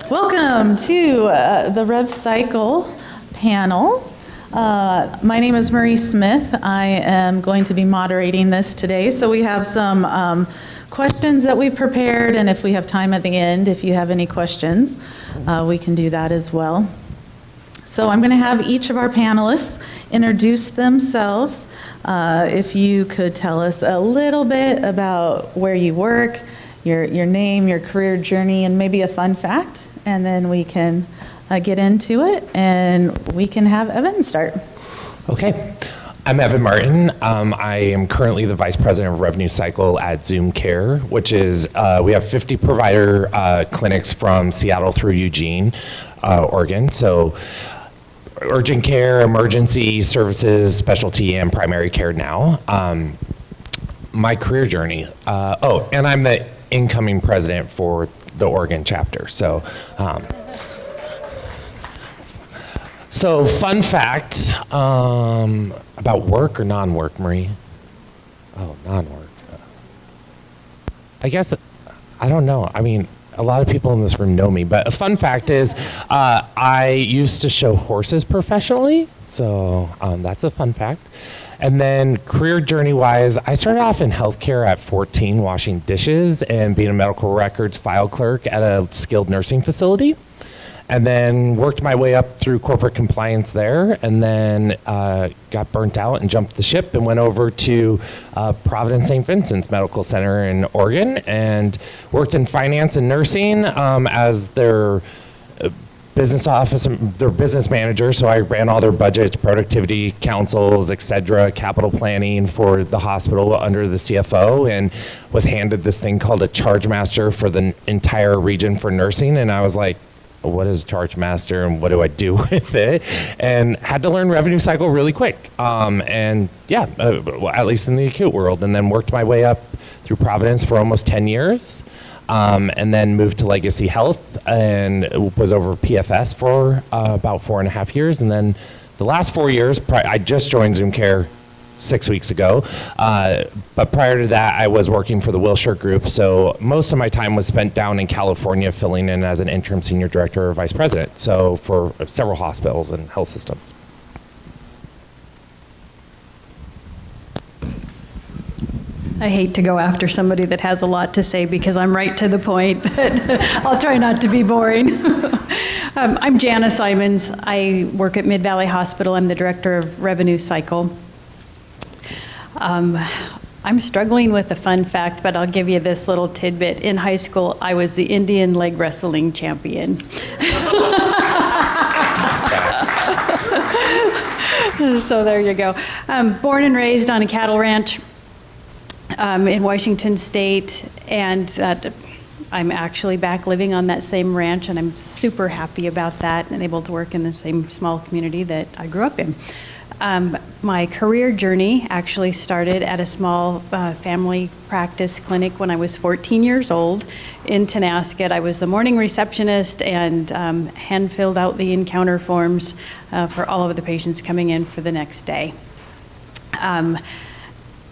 Welcome to the Rev Cycle panel. My name is Marie Smith. I am going to be moderating this today. So we have some questions that we've prepared, and if we have time at the end, if you have any questions, we can do that as well. So I'm going to have each of our panelists introduce themselves. If you could tell us a little bit about where you work, your name, your career journey, and maybe a fun fact, and then we can get into it, and we can have Evan start. Okay. I'm Evan Martin. I am currently the Vice President of Revenue Cycle at Zoom Care, which is, we have 50 provider clinics from Seattle through Eugene, Oregon. So urgent care, emergency services, specialty, and primary care now. My career journey. And I'm the incoming president for the Oregon chapter. So fun fact about work or non-work, Marie? Oh, non-work. I guess, I don't know. I mean, a lot of people in this room know me, but a fun fact is I used to show horses professionally, so that's a fun fact. And then career journey-wise, I started off in healthcare at 14, washing dishes and being a medical records file clerk at a skilled nursing facility. And then worked my way up through corporate compliance there, and then got burnt out and jumped the ship and went over to Providence St. Vincent's Medical Center in Oregon and worked in finance and nursing as their business office, their business manager. So I ran all their budgets, productivity councils, et cetera, capital planning for the hospital under the CFO, and was handed this thing called a charge master for the entire region for nursing. And I was like, what is charge master and what do I do with it? And had to learn revenue cycle really quick. Well, at least in the acute world, and then worked my way up through Providence for almost 10 years. And then moved to Legacy Health and was over PFS for about 4.5 years. And then the last 4 years, I just joined Zoom Care 6 weeks ago. But prior to that, I was working for the Wilshire Group. So most of my time was spent down in California filling in as an interim senior director or vice president. So for several hospitals and health systems. I hate to go after somebody that has a lot to say because I'm right to the point, but I'll try not to be boring. I'm Jana Simons. I work at Mid-Valley Hospital. I'm the director of Revenue Cycle. I'm struggling with a fun fact, but I'll give you this little tidbit. In high school, I was the Indian leg wrestling champion. So there you go. Born and raised on a cattle ranch in Washington State, and I'm actually back living on that same ranch, and I'm super happy about that and able to work in the same small community that I grew up in. My career journey actually started at a small family practice clinic when I was 14 years old in Tenasket. I was the morning receptionist and hand filled out the encounter forms for all of the patients coming in for the next day.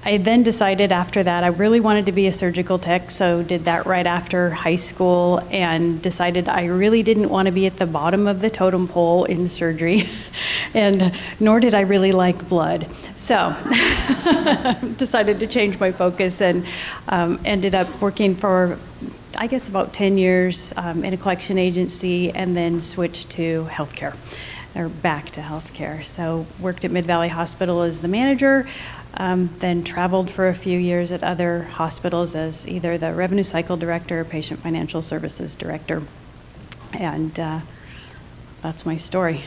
I then decided after that I really wanted to be a surgical tech, so did that right after high school and decided I really didn't want to be at the bottom of the totem pole in surgery, and nor did I really like blood. So decided to change my focus and ended up working for, I guess, about 10 years in a collection agency, and then switched to healthcare, or back to healthcare. So worked at Mid-Valley Hospital as the manager, then traveled for a few years at other hospitals as either the revenue cycle director or patient financial services director. And that's my story.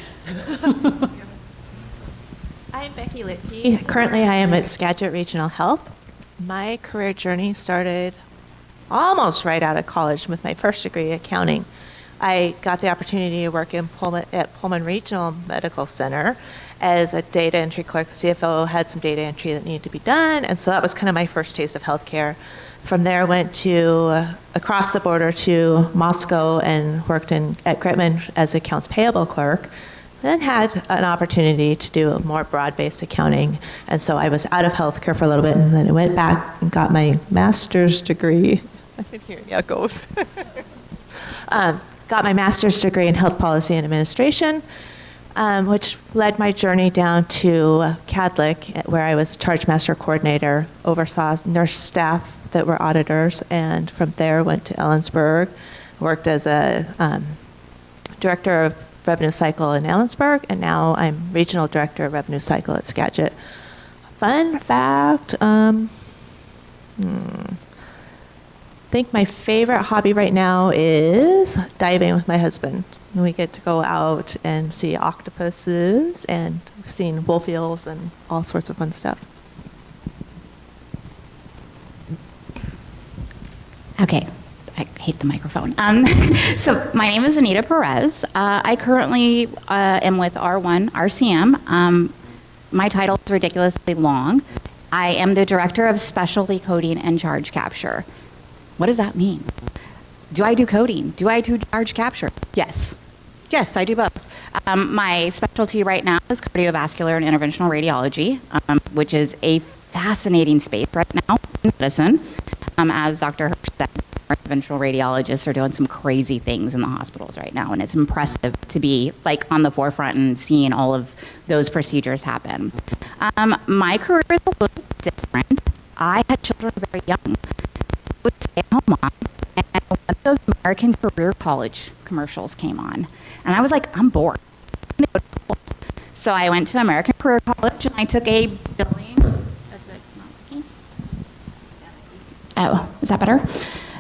I'm Becky Litke. Currently, I am at Skagit Regional Health. My career journey started almost right out of college with my first degree, accounting. I got the opportunity to work at Pullman Regional Medical Center as a data entry clerk. The CFO had some data entry that needed to be done, and so that was kind of my first taste of healthcare. From there, I went to across the border to Moscow and worked at Gritman as accounts payable clerk. Then had an opportunity to do more broad-based accounting, and so I was out of healthcare for a little bit, and then I went back and got my master's degree. I can hear, yeah, it goes. got my master's degree in health policy and administration, which led my journey down to Cadlick, where I was charge master coordinator, oversaw nurse staff that were auditors, and from there went to Ellensburg, worked as a director of revenue cycle in Ellensburg, and now I'm regional director of revenue cycle at Skagit. Fun fact, I think my favorite hobby right now is diving with my husband. We get to go out and see octopuses, and we've seen wolf eels and all sorts of fun stuff. Okay, I hate the microphone. So my name is Anita Perez. I currently am with R1 RCM. My title is ridiculously long. I am the Director of Specialty Coding and Charge Capture. What does that mean? Do I do coding? Do I do charge capture? Yes. Yes, I do both. My specialty right now is cardiovascular and interventional radiology, which is a fascinating space right now in medicine. As Dr. Hirsch said, interventional radiologists are doing some crazy things in the hospitals right now, and it's impressive to be like on the forefront and seeing all of those procedures happen. My career is a little different. I had children very young. I was a stay-at-home mom, and one of those American Career College commercials came on, and I was like, I'm bored. So I went to American Career College, and I took a billing. Is it not working? Oh, is that better?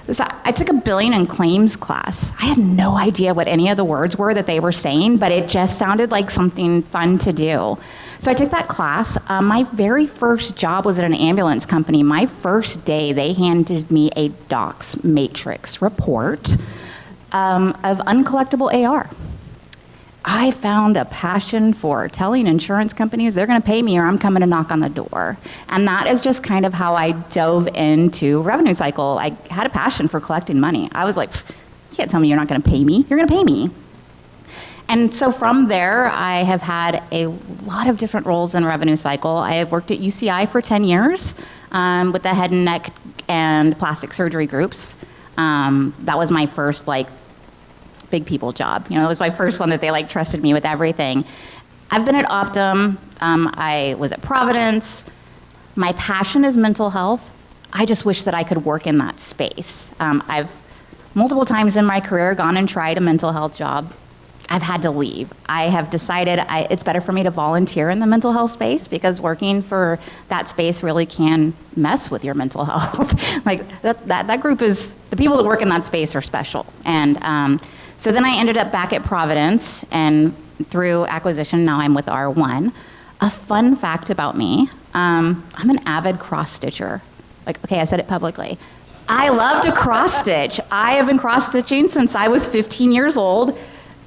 So I took a billing and claims class. I had no idea what any of the words were that they were saying, but it just sounded like something fun to do. So I took that class. My very first job was at an ambulance company. My first day, they handed me a docs matrix report of uncollectible AR. I found a passion for telling insurance companies they're going to pay me or I'm coming to knock on the door. And that is just kind of how I dove into revenue cycle. I had a passion for collecting money. I was like, you can't tell me you're not going to pay me. You're going to pay me. And so from there, I have had a lot of different roles in revenue cycle. I have worked at UCI for 10 years with the head and neck and plastic surgery groups. That was my first big people job. You know, it was my first one that they trusted me with everything. I've been at Optum. I was at Providence. My passion is mental health. I just wish that I could work in that space. I've multiple times in my career gone and tried a mental health job. I've had to leave. I have decided it's better for me to volunteer in the mental health space because working for that space really can mess with your mental health. That group is, the people that work in that space are special. And so then I ended up back at Providence, and through acquisition, now I'm with R1. A fun fact about me, I'm an avid cross-stitcher. Okay, I said it publicly. I love to cross-stitch. I have been cross-stitching since I was 15 years old.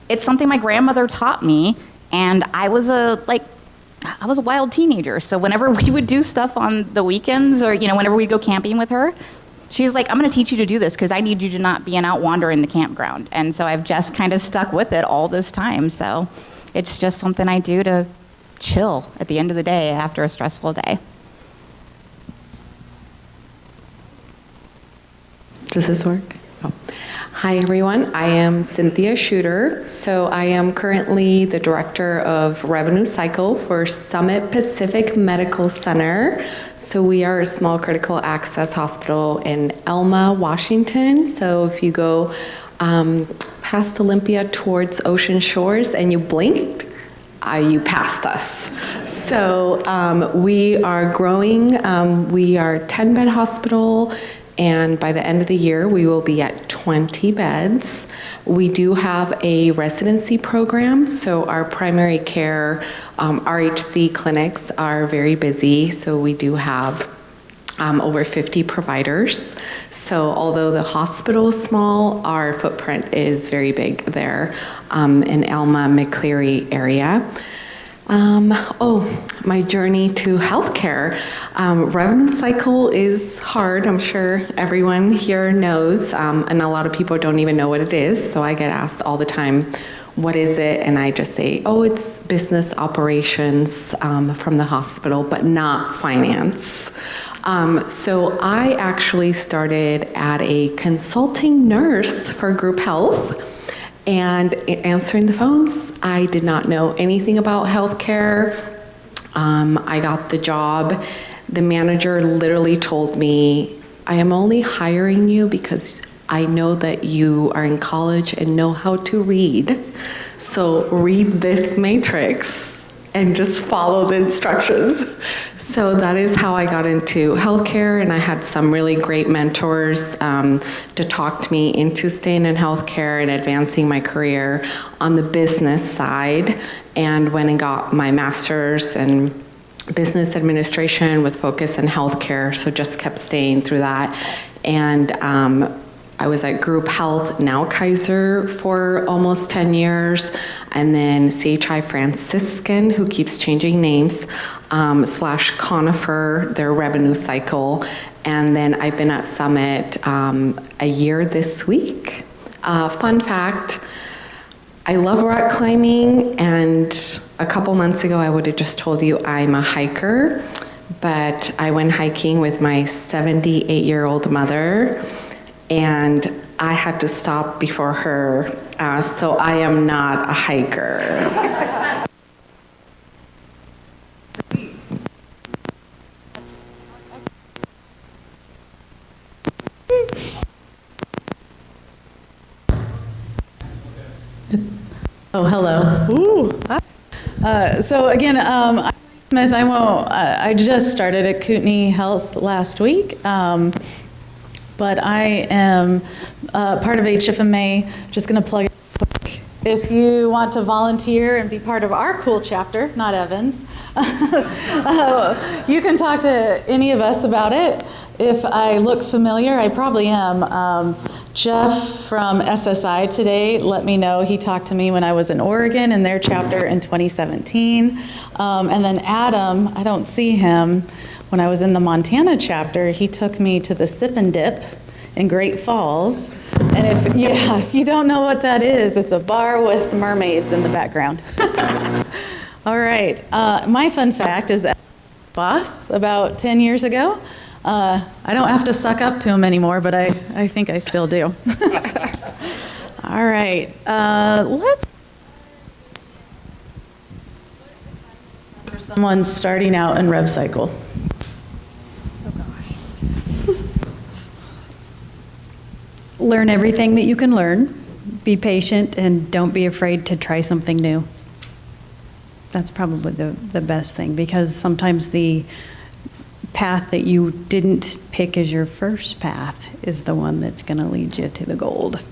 It's something my grandmother taught me, and I was a wild teenager. So whenever we would do stuff on the weekends, or whenever we'd go camping with her, she's like, I'm going to teach you to do this because I need you to not be an out wanderer in the campground. And so I've just kind of stuck with it all this time. So it's just something I do to chill at the end of the day after a stressful day. Does this work? Oh. Hi, everyone. I am Cynthia Shooter. So I am currently the Director of Revenue Cycle for Summit Pacific Medical Center. So we are a small critical access hospital in Elma, Washington. So if you go past Olympia towards Ocean Shores and you blinked, you passed us. So we are growing. We are a 10-bed hospital. And by the end of the year, we will be at 20 beds. We do have a residency program, so our primary care RHC clinics are very busy, so we do have over 50 providers. So although the hospital is small, our footprint is very big there in Elma, McCleary area. My journey to healthcare. Revenue cycle is hard, I'm sure everyone here knows, and a lot of people don't even know what it is, so I get asked all the time, what is it? And I just say, it's business operations from the hospital, but not finance. So I actually started at a consulting nurse for group health. and answering the phones. I did not know anything about healthcare. I got the job. The manager literally told me, I am only hiring you because I know that you are in college and know how to read. So read this matrix and just follow the instructions. So that is how I got into healthcare, and I had some really great mentors to talk me into staying in healthcare and advancing my career on the business side, and went and got my master's in business administration with focus in healthcare, so just kept staying through that. And I was at Group Health, now Kaiser, for almost 10 years, and then CHI Franciscan, who keeps changing names, / Conifer, their revenue cycle, and then I've been at Summit a year this week. Fun fact, I love rock climbing, and a couple months ago I would have just told you I'm a hiker, but I went hiking with my 78-year-old mother, and I had to stop before her, so I am not a hiker. Oh, hello. Ooh. So again, I'm Smith. I just started at Kootenai Health last week, but I am part of HFMA. Just going to plug it quick. If you want to volunteer and be part of our cool chapter, not Evan's, you can talk to any of us about it. If I look familiar, I probably am. Jeff from SSI today let me know. He talked to me when I was in Oregon in their chapter in 2017. And then Adam, I don't see him, when I was in the Montana chapter, he took me to the Sip and Dip in Great Falls. And if you don't know what that is, it's a bar with mermaids in the background. All right, my fun fact is that boss about 10 years ago. I don't have to suck up to him anymore, but I think I still do. All right, let's for someone starting out in rev cycle. Learn everything that you can learn, be patient, and don't be afraid to try something new. That's probably the best thing, because sometimes the path that you didn't pick as your first path is the one that's going to lead you to the gold.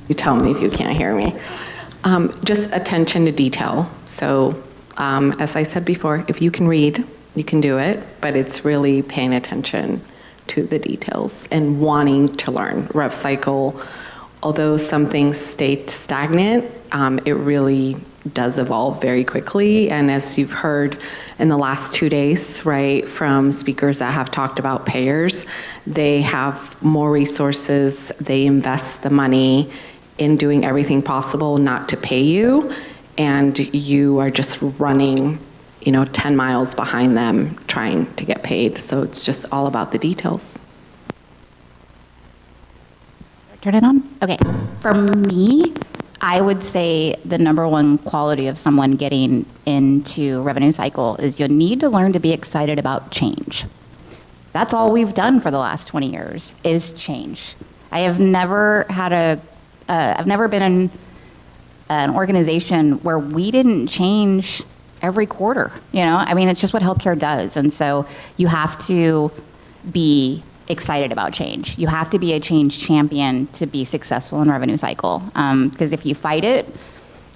You tell me if you can't hear me. Just attention to detail. So as I said before, if you can read, you can do it, but it's really paying attention to the details and wanting to learn. Rev cycle, although some things stay stagnant, it really does evolve very quickly. And as you've heard in the last 2 days, right, from speakers that have talked about payers, they have more resources, they invest the money in doing everything possible not to pay you, and you are just running 10 miles behind them trying to get paid. So it's just all about the details. Turn it on? Okay. For me, I would say the number one quality of someone getting into revenue cycle is you need to learn to be excited about change. That's all we've done for the last 20 years is change. I have never had I've never been in an organization where we didn't change every quarter. I mean, it's just what healthcare does. And so you have to be excited about change. You have to be a change champion to be successful in revenue cycle. Because if you fight it,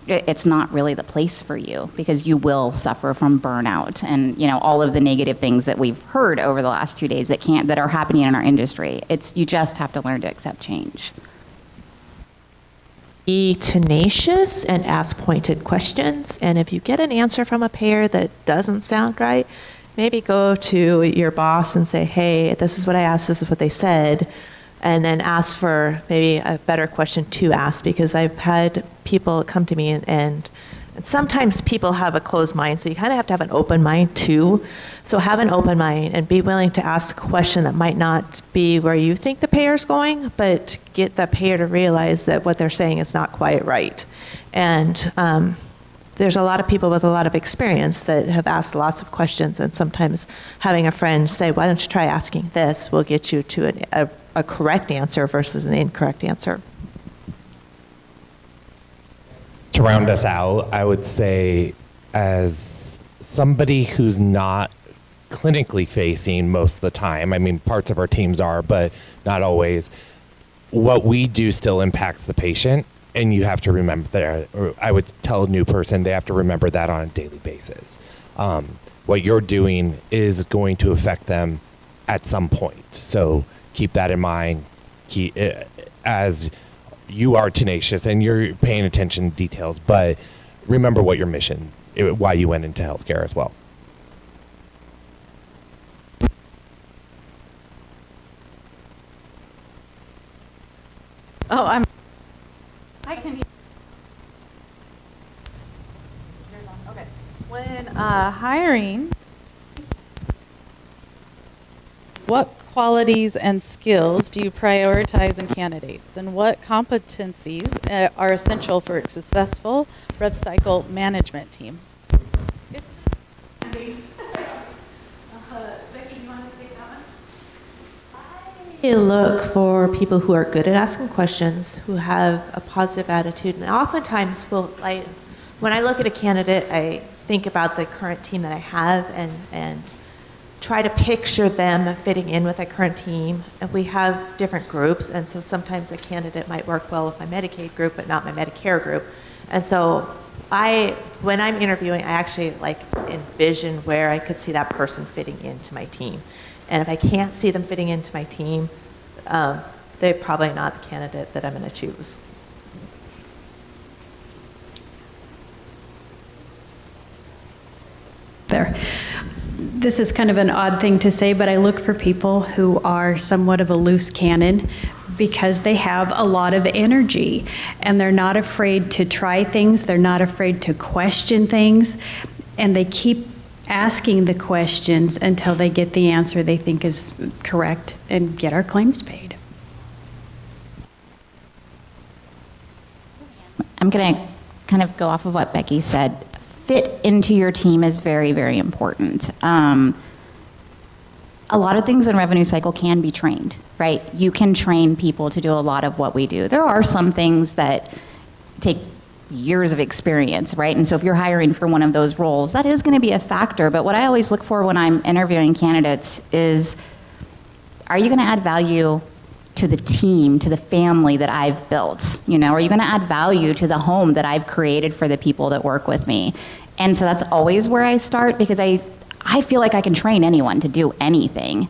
it's not really the place for you, because you will suffer from burnout and all of the negative things that we've heard over the last 2 days that are happening in our industry. You just have to learn to accept change. Be tenacious and ask pointed questions. And if you get an answer from a payer that doesn't sound right, maybe go to your boss and say, hey, this is what I asked, this is what they said, and then ask for maybe a better question to ask, because I've had people come to me and And sometimes people have a closed mind, so you kind of have to have an open mind too. So have an open mind and be willing to ask a question that might not be where you think the payer's going, but get the payer to realize that what they're saying is not quite right. And there's a lot of people with a lot of experience that have asked lots of questions, and sometimes having a friend say, why don't you try asking this, will get you to a correct answer versus an incorrect answer. To round us out, I would say, as somebody who's not clinically facing most of the time, I mean, parts of our teams are, but not always, what we do still impacts the patient, and you have to remember that. Or I would tell a new person they have to remember that on a daily basis. What you're doing is going to affect them at some point, so keep that in mind. As you are tenacious and you're paying attention to details, but remember what your mission, why you went into healthcare as well. Oh, I can. Okay. When hiring, what qualities and skills do you prioritize in candidates, and what competencies are essential for a successful rev cycle management team? Becky, you want to take that one? You look for people who are good at asking questions, who have a positive attitude, and oftentimes when I look at a candidate, I think about the current team that I have and try to picture them fitting in with a current team. And we have different groups, and so sometimes a candidate might work well with my Medicaid group, but not my Medicare group. And so when I'm interviewing, I actually envision where I could see that person fitting into my team. And if I can't see them fitting into my team, they're probably not the candidate that I'm going to choose. There. This is kind of an odd thing to say, but I look for people who are somewhat of a loose cannon because they have a lot of energy and they're not afraid to try things, they're not afraid to question things, and they keep asking the questions until they get the answer they think is correct and get our claims paid. I'm going to kind of go off of what Becky said. Fit into your team is very, very important. A lot of things in revenue cycle can be trained, right? You can train people to do a lot of what we do. There are some things that take years of experience, right? And so if you're hiring for one of those roles, that is going to be a factor. But what I always look for when I'm interviewing candidates is, are you going to add value to the team, to the family that I've built? You know, are you going to add value to the home that I've created for the people that work with me? And so that's always where I start, because I feel like I can train anyone to do anything.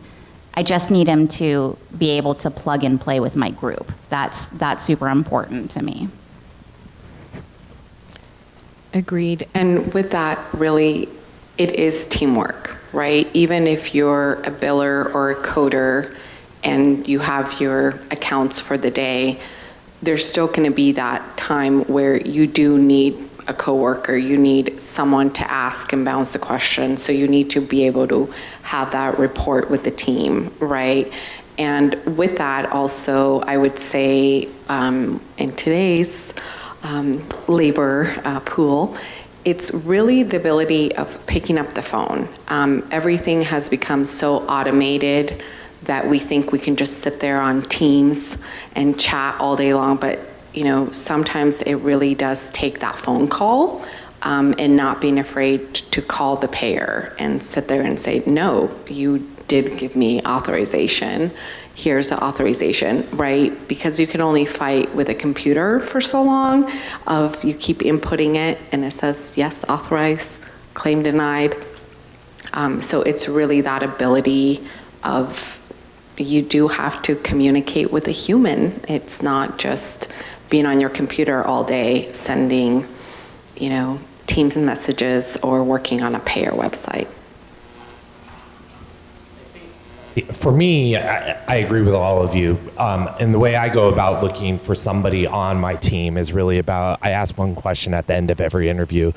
I just need them to be able to plug and play with my group. That's super important to me. Agreed. And with that, really, it is teamwork, right? Even if you're a biller or a coder and you have your accounts for the day, there's still going to be that time where you do need a coworker, you need someone to ask and bounce the question. So you need to be able to have that rapport with the team, right? And with that also, I would say in today's labor pool, it's really the ability of picking up the phone. Everything has become so automated that we think we can just sit there on Teams and chat all day long, but you know, sometimes it really does take that phone call and not being afraid to call the payer and sit there and say, no, you did give me authorization. Here's the authorization, right? Because you can only fight with a computer for so long of you keep inputting it and it says, yes, authorized, claim denied. So it's really that ability of, you do have to communicate with a human. It's not just being on your computer all day sending, you know, Teams messages or working on a payer website. For me, I agree with all of you. And the way I go about looking for somebody on my team is really about, I ask one question at the end of every interview.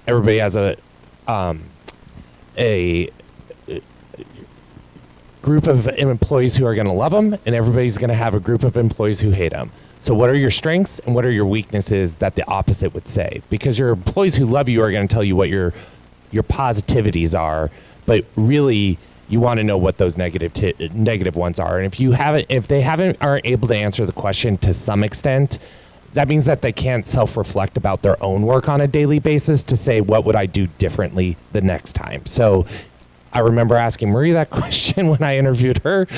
Everybody has a group of employees who are going to love them, and everybody's going to have a group of employees who hate them. So what are your strengths and what are your weaknesses that the opposite would say? Because your employees who love you are going to tell you what your positivities are, but really you want to know what those negative ones are. And if they aren't able to answer the question to some extent, that means that they can't self-reflect about their own work on a daily basis to say, what would I do differently the next time? So I remember asking Marie that question when I interviewed her.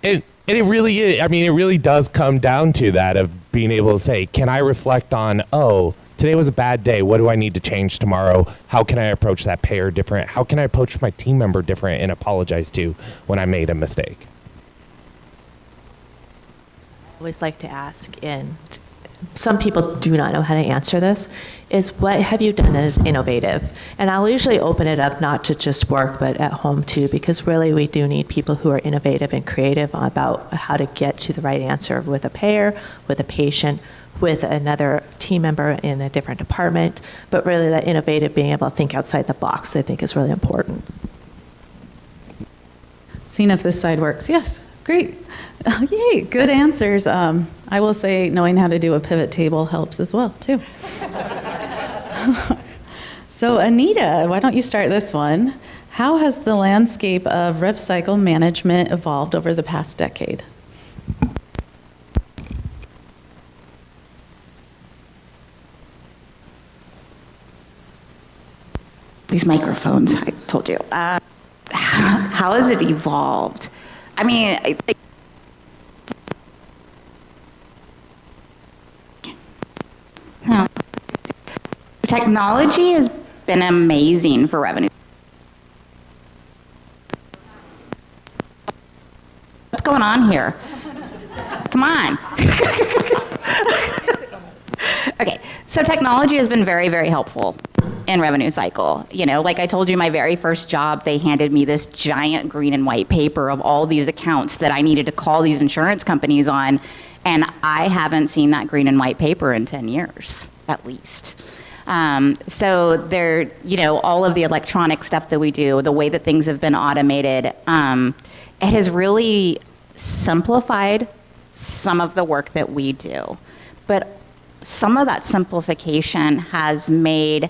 and it really is, I mean, it really does come down to that of being able to say, can I reflect on, oh, today was a bad day. What do I need to change tomorrow? How can I approach that payer different? How can I approach my team member different and apologize to when I made a mistake? I always like to ask, and some people do not know how to answer this, is what have you done that is innovative? And I'll usually open it up not to just work, but at home too, because really we do need people who are innovative and creative about how to get to the right answer with a payer, with a patient, with another team member in a different department. But really that innovative, being able to think outside the box, I think is really important. Seeing if this side works. Yes, great. Yay, good answers. I will say knowing how to do a pivot table helps as well, too. So Anita, why don't you start this one? How has the landscape of rev cycle management evolved over the past decade? These microphones, I told you. How has it evolved? I mean, technology has been amazing for revenue. What's going on here? Come on. Okay, so technology has been very, very helpful in revenue cycle. You know, like I told you, my very first job, they handed me this giant green and white paper of all these accounts that I needed to call these insurance companies on, and I haven't seen that green and white paper in 10 years, at least. So there, you know, all of the electronic stuff that we do, the way that things have been automated, it has really simplified some of the work that we do. But some of that simplification has made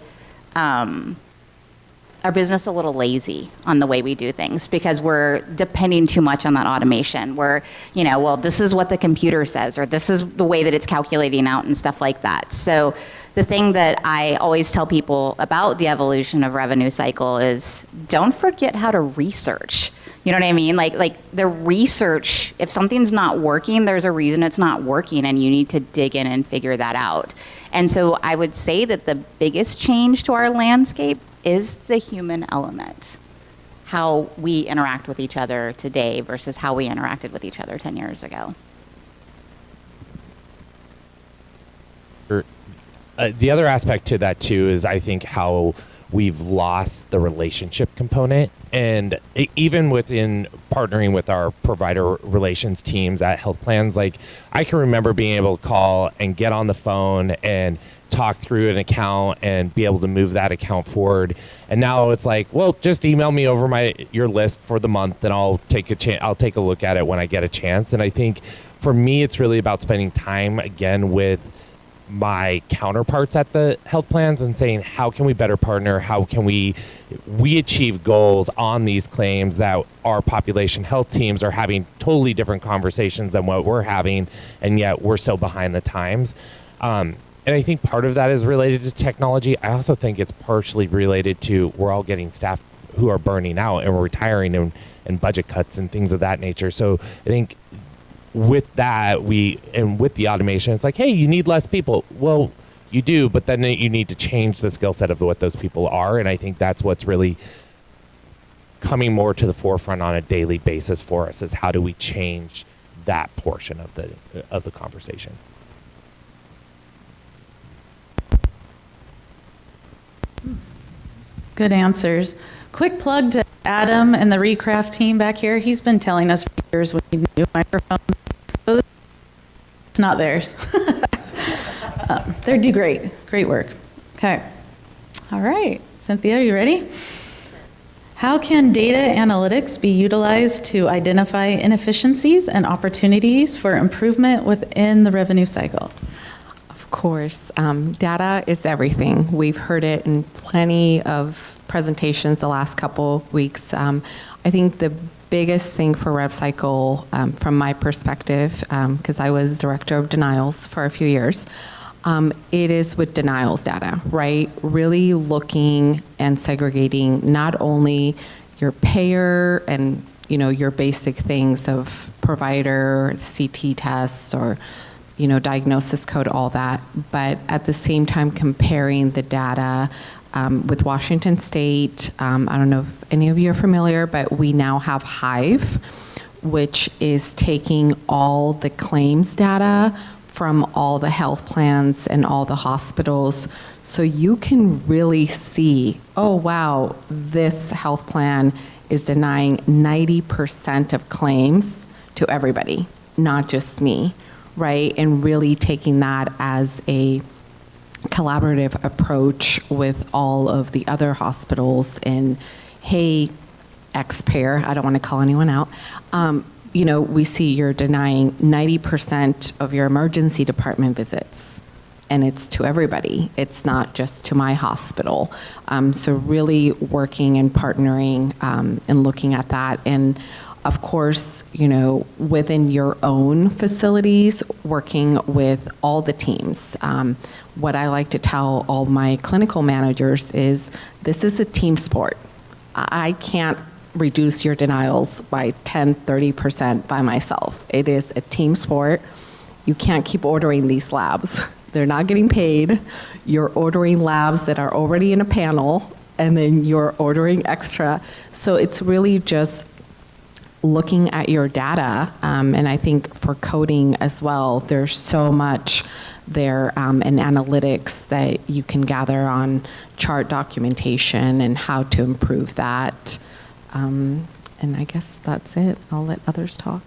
our business a little lazy on the way we do things because we're depending too much on that automation. We're, you know, well, this is what the computer says, or this is the way that it's calculating out and stuff like that. So the thing that I always tell people about the evolution of revenue cycle is don't forget how to research. You know what I mean? Like the research, if something's not working, there's a reason it's not working, and you need to dig in and figure that out. And so I would say that the biggest change to our landscape is the human element. How we interact with each other today versus how we interacted with each other 10 years ago. The other aspect to that too is I think how we've lost the relationship component, and even within partnering with our provider relations teams at health plans, like I can remember being able to call and get on the phone and talk through an account and be able to move that account forward. And now it's like, well, just email me over your list for the month and I'll take a look at it when I get a chance. And I think for me, it's really about spending time again with my counterparts at the health plans and saying, how can we better partner? How can we achieve goals on these claims that our population health teams are having totally different conversations than what we're having, and yet we're still behind the times. And I think part of that is related to technology. I also think it's partially related to we're all getting staff who are burning out and we're retiring and budget cuts and things of that nature. So I think with that, and with the automation, it's like, hey, you need less people. Well, you do, but then you need to change the skill set of what those people are. And I think that's what's really coming more to the forefront on a daily basis for us, is how do we change that portion of the conversation. Good answers. Quick plug to Adam and the Recraft team back here, he's been telling us for years we need new microphones. So it's not theirs. They do great work. Okay. All right. Cynthia, are you ready? How can data analytics be utilized to identify inefficiencies and opportunities for improvement within the revenue cycle? Of course, data is everything. We've heard it in plenty of presentations the last couple weeks. I think the biggest thing for RevCycle, from my perspective, because I was director of denials for a few years, it is with denials data, right? Really looking and segregating not only your payer and your basic things of provider, CT tests, or diagnosis code, all that, but at the same time comparing the data with Washington State. I don't know if any of you are familiar, but we now have Hive, which is taking all the claims data from all the health plans and all the hospitals. So you can really see, oh wow, this health plan is denying 90% of claims to everybody, not just me, right? And really taking that as a collaborative approach with all of the other hospitals and, hey, X-payer, I don't want to call anyone out, we see you're denying 90% of your emergency department visits, and it's to everybody. It's not just to my hospital. So really working and partnering and looking at that. And of course, within your own facilities, working with all the teams. What I like to tell all my clinical managers is this is a team sport. I can't reduce your denials by 10, 30% by myself. It is a team sport. You can't keep ordering these labs. They're not getting paid. You're ordering labs that are already in a panel, and then you're ordering extra. So it's really just looking at your data, and I think for coding as well, there's so much there in analytics that you can gather on chart documentation and how to improve that. And I guess that's it. I'll let others talk.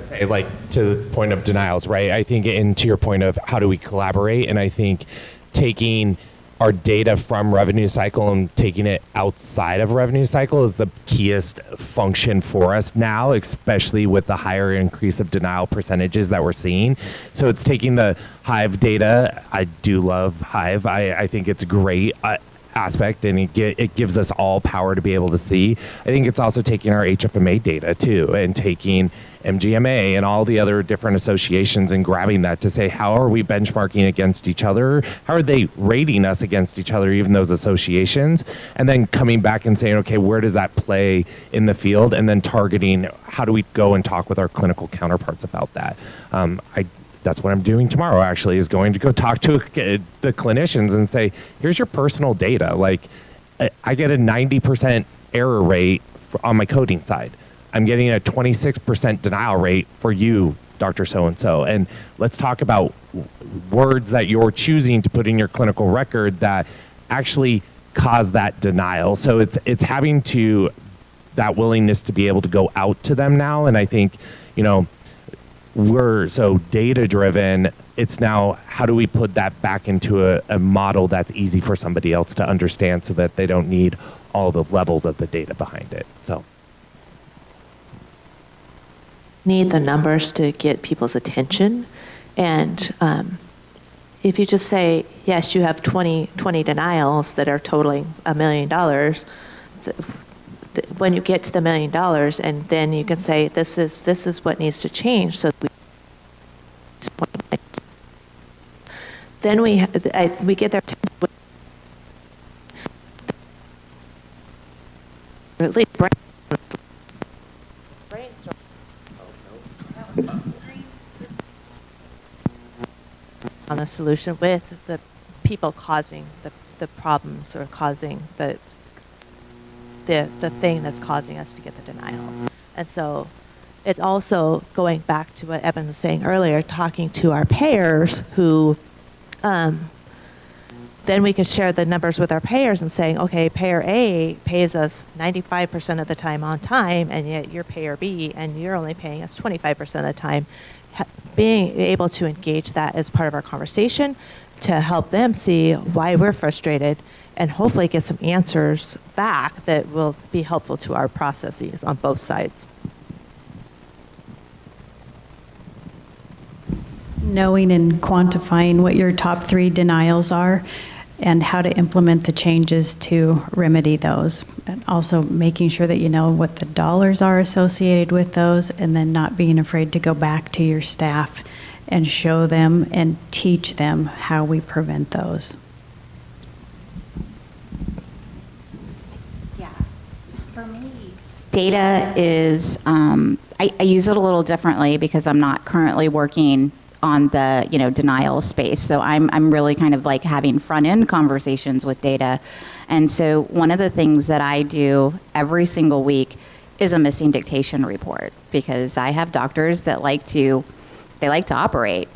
Say, to the point of denials, right? I think, and to your point of how do we collaborate, and I think taking our data from revenue cycle and taking it outside of revenue cycle is the keyest function for us now, especially with the higher increase of denial percentages that we're seeing. So it's taking the Hive data. I do love Hive. I think it's a great aspect, and it gives us all power to be able to see. I think it's also taking our HFMA data too, and taking MGMA and all the other different associations and grabbing that to say, how are we benchmarking against each other? How are they rating us against each other, even those associations? And then coming back and saying, okay, where does that play in the field? And then targeting, how do we go and talk with our clinical counterparts about that? That's what I'm doing tomorrow, actually, is going to go talk to the clinicians and say, here's your personal data. I get a 90% error rate on my coding side. I'm getting a 26% denial rate for you, Dr. So-and-so. And let's talk about words that you're choosing to put in your clinical record that actually cause that denial. So it's having that willingness to be able to go out to them now. And I think, we're so data driven. It's now, how do we put that back into a model that's easy for somebody else to understand so that they don't need all the levels of the data behind it. So need the numbers to get people's attention. And if you just say, yes, you have 20 denials that are totaling $1 million, when you get to the $1 million, and then you can say, this is what needs to change. So then we get their attention. At least on a solution with the people causing the problems, or causing the thing that's causing us to get the denial. And so it's also going back to what Evan was saying earlier, talking to our payers who then we could share the numbers with our payers and saying, okay, payer A pays us 95% of the time on time, and yet you're payer B, and you're only paying us 25% of the time. Being able to engage that as part of our conversation to help them see why we're frustrated and hopefully get some answers back that will be helpful to our processes on both sides. Knowing and quantifying what your top 3 denials are and how to implement the changes to remedy those. And also making sure that you know what the dollars are associated with those, and then not being afraid to go back to your staff and show them and teach them how we prevent those. Yeah, for me, data is, I use it a little differently because I'm not currently working on the denial space. So I'm really kind of like having front end conversations with data. And so one of the things that I do every single week is a missing dictation report, because I have doctors that like to operate.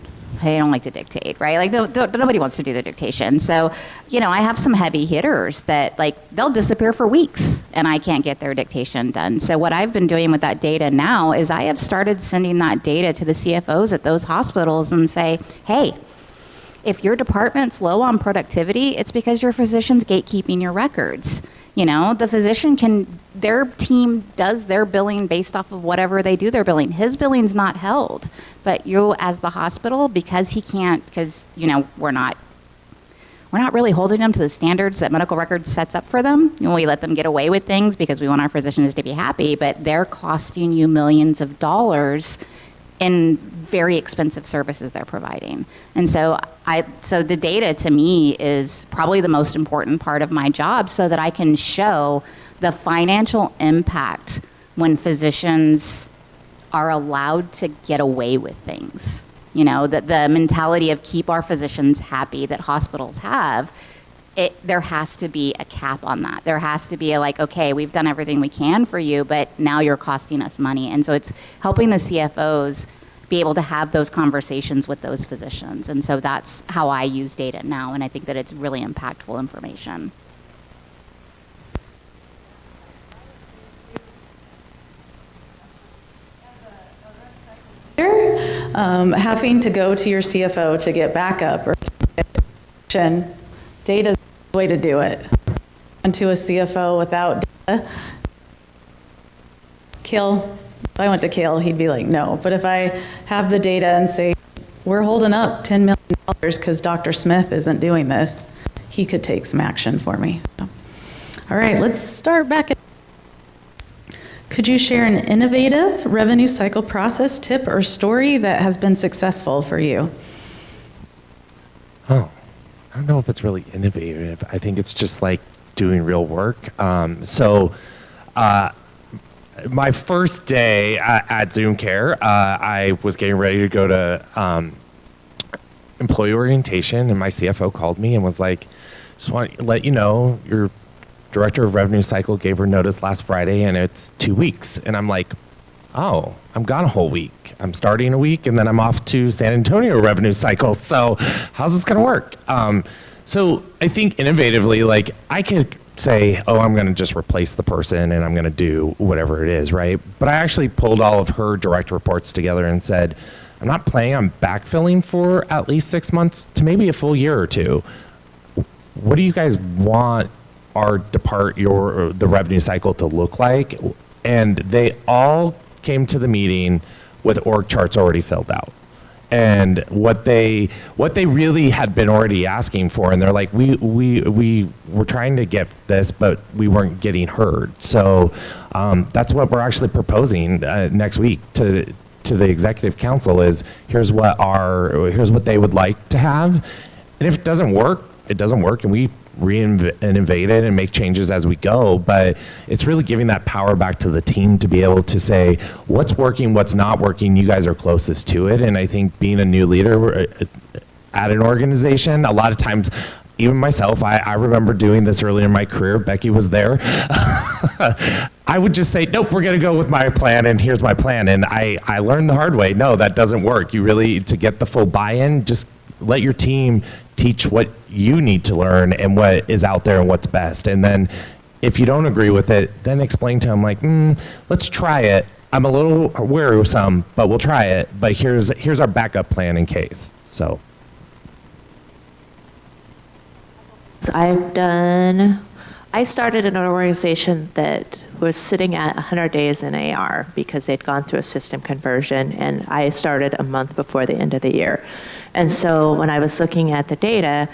They don't like to dictate, right? Like nobody wants to do the dictation. So, I have some heavy hitters that they'll disappear for weeks and I can't get their dictation done. So what I've been doing with that data now is I have started sending that data to the CFOs at those hospitals and say, hey, if your department's low on productivity, it's because your physician's gatekeeping your records. The physician their team does their billing based off of whatever they do their billing. His billing's not held. But you, as the hospital, because we're not really holding them to the standards that medical records sets up for them. We let them get away with things because we want our physicians to be happy, but they're costing you millions of dollars in very expensive services they're providing. And so the data to me is probably the most important part of my job, so that I can show the financial impact when physicians are allowed to get away with things. That the mentality of keep our physicians happy that hospitals have, there has to be a cap on that. There has to be okay, we've done everything we can for you, but now you're costing us money. And so it's helping the CFOs be able to have those conversations with those physicians. And so that's how I use data now, and I think that it's really impactful information. Having to go to your CFO to get backup or data is the way to do it. And to a CFO without data, if I went to Kale, he'd be like, no. But if I have the data and say, we're holding up $10 million because Dr. Smith isn't doing this, he could take some action for me. So, all right, let's start back. Could you share an innovative revenue cycle process tip or story that has been successful for you? Oh, I don't know if it's really innovative. I think it's just like doing real work. My first day at Zoom Care, I was getting ready to go to employee orientation, and my CFO called me and was like, just want to let you know, your director of revenue cycle gave her notice last Friday, and it's 2 weeks. And I'm like, oh, I'm gone a whole week. I'm starting a week, and then I'm off to San Antonio revenue cycle. So how's this going to work? So I think innovatively, I could say, oh, I'm going to just replace the person and I'm going to do whatever it is, right? But I actually pulled all of her direct reports together and said, I'm not planning on backfilling for at least 6 months to maybe a full year or two. What do you guys want the revenue cycle to look like? And they all came to the meeting with org charts already filled out. And what they really had been already asking for, and they're like, we were trying to get this, but we weren't getting heard. So that's what we're actually proposing next week to the executive council is here's what they would like to have, and if it doesn't work, it doesn't work, and we reinnovate it and make changes as we go. But it's really giving that power back to the team to be able to say what's working, what's not working. You guys are closest to it. And I think being a new leader at an organization, a lot of times, even myself, I remember doing this earlier in my career. Becky was there. I would just say, nope, we're going to go with my plan, and here's my plan. And I learned the hard way, no, that doesn't work. You really, to get the full buy-in, just let your team teach what you need to learn and what is out there and what's best. And then if you don't agree with it, then explain to them like, let's try it. I'm a little wearisome, but we'll try it. But here's our backup plan in case. So. I started in an organization that was sitting at 100 days in AR because they'd gone through a system conversion, and I started a month before the end of the year. And so when I was looking at the data,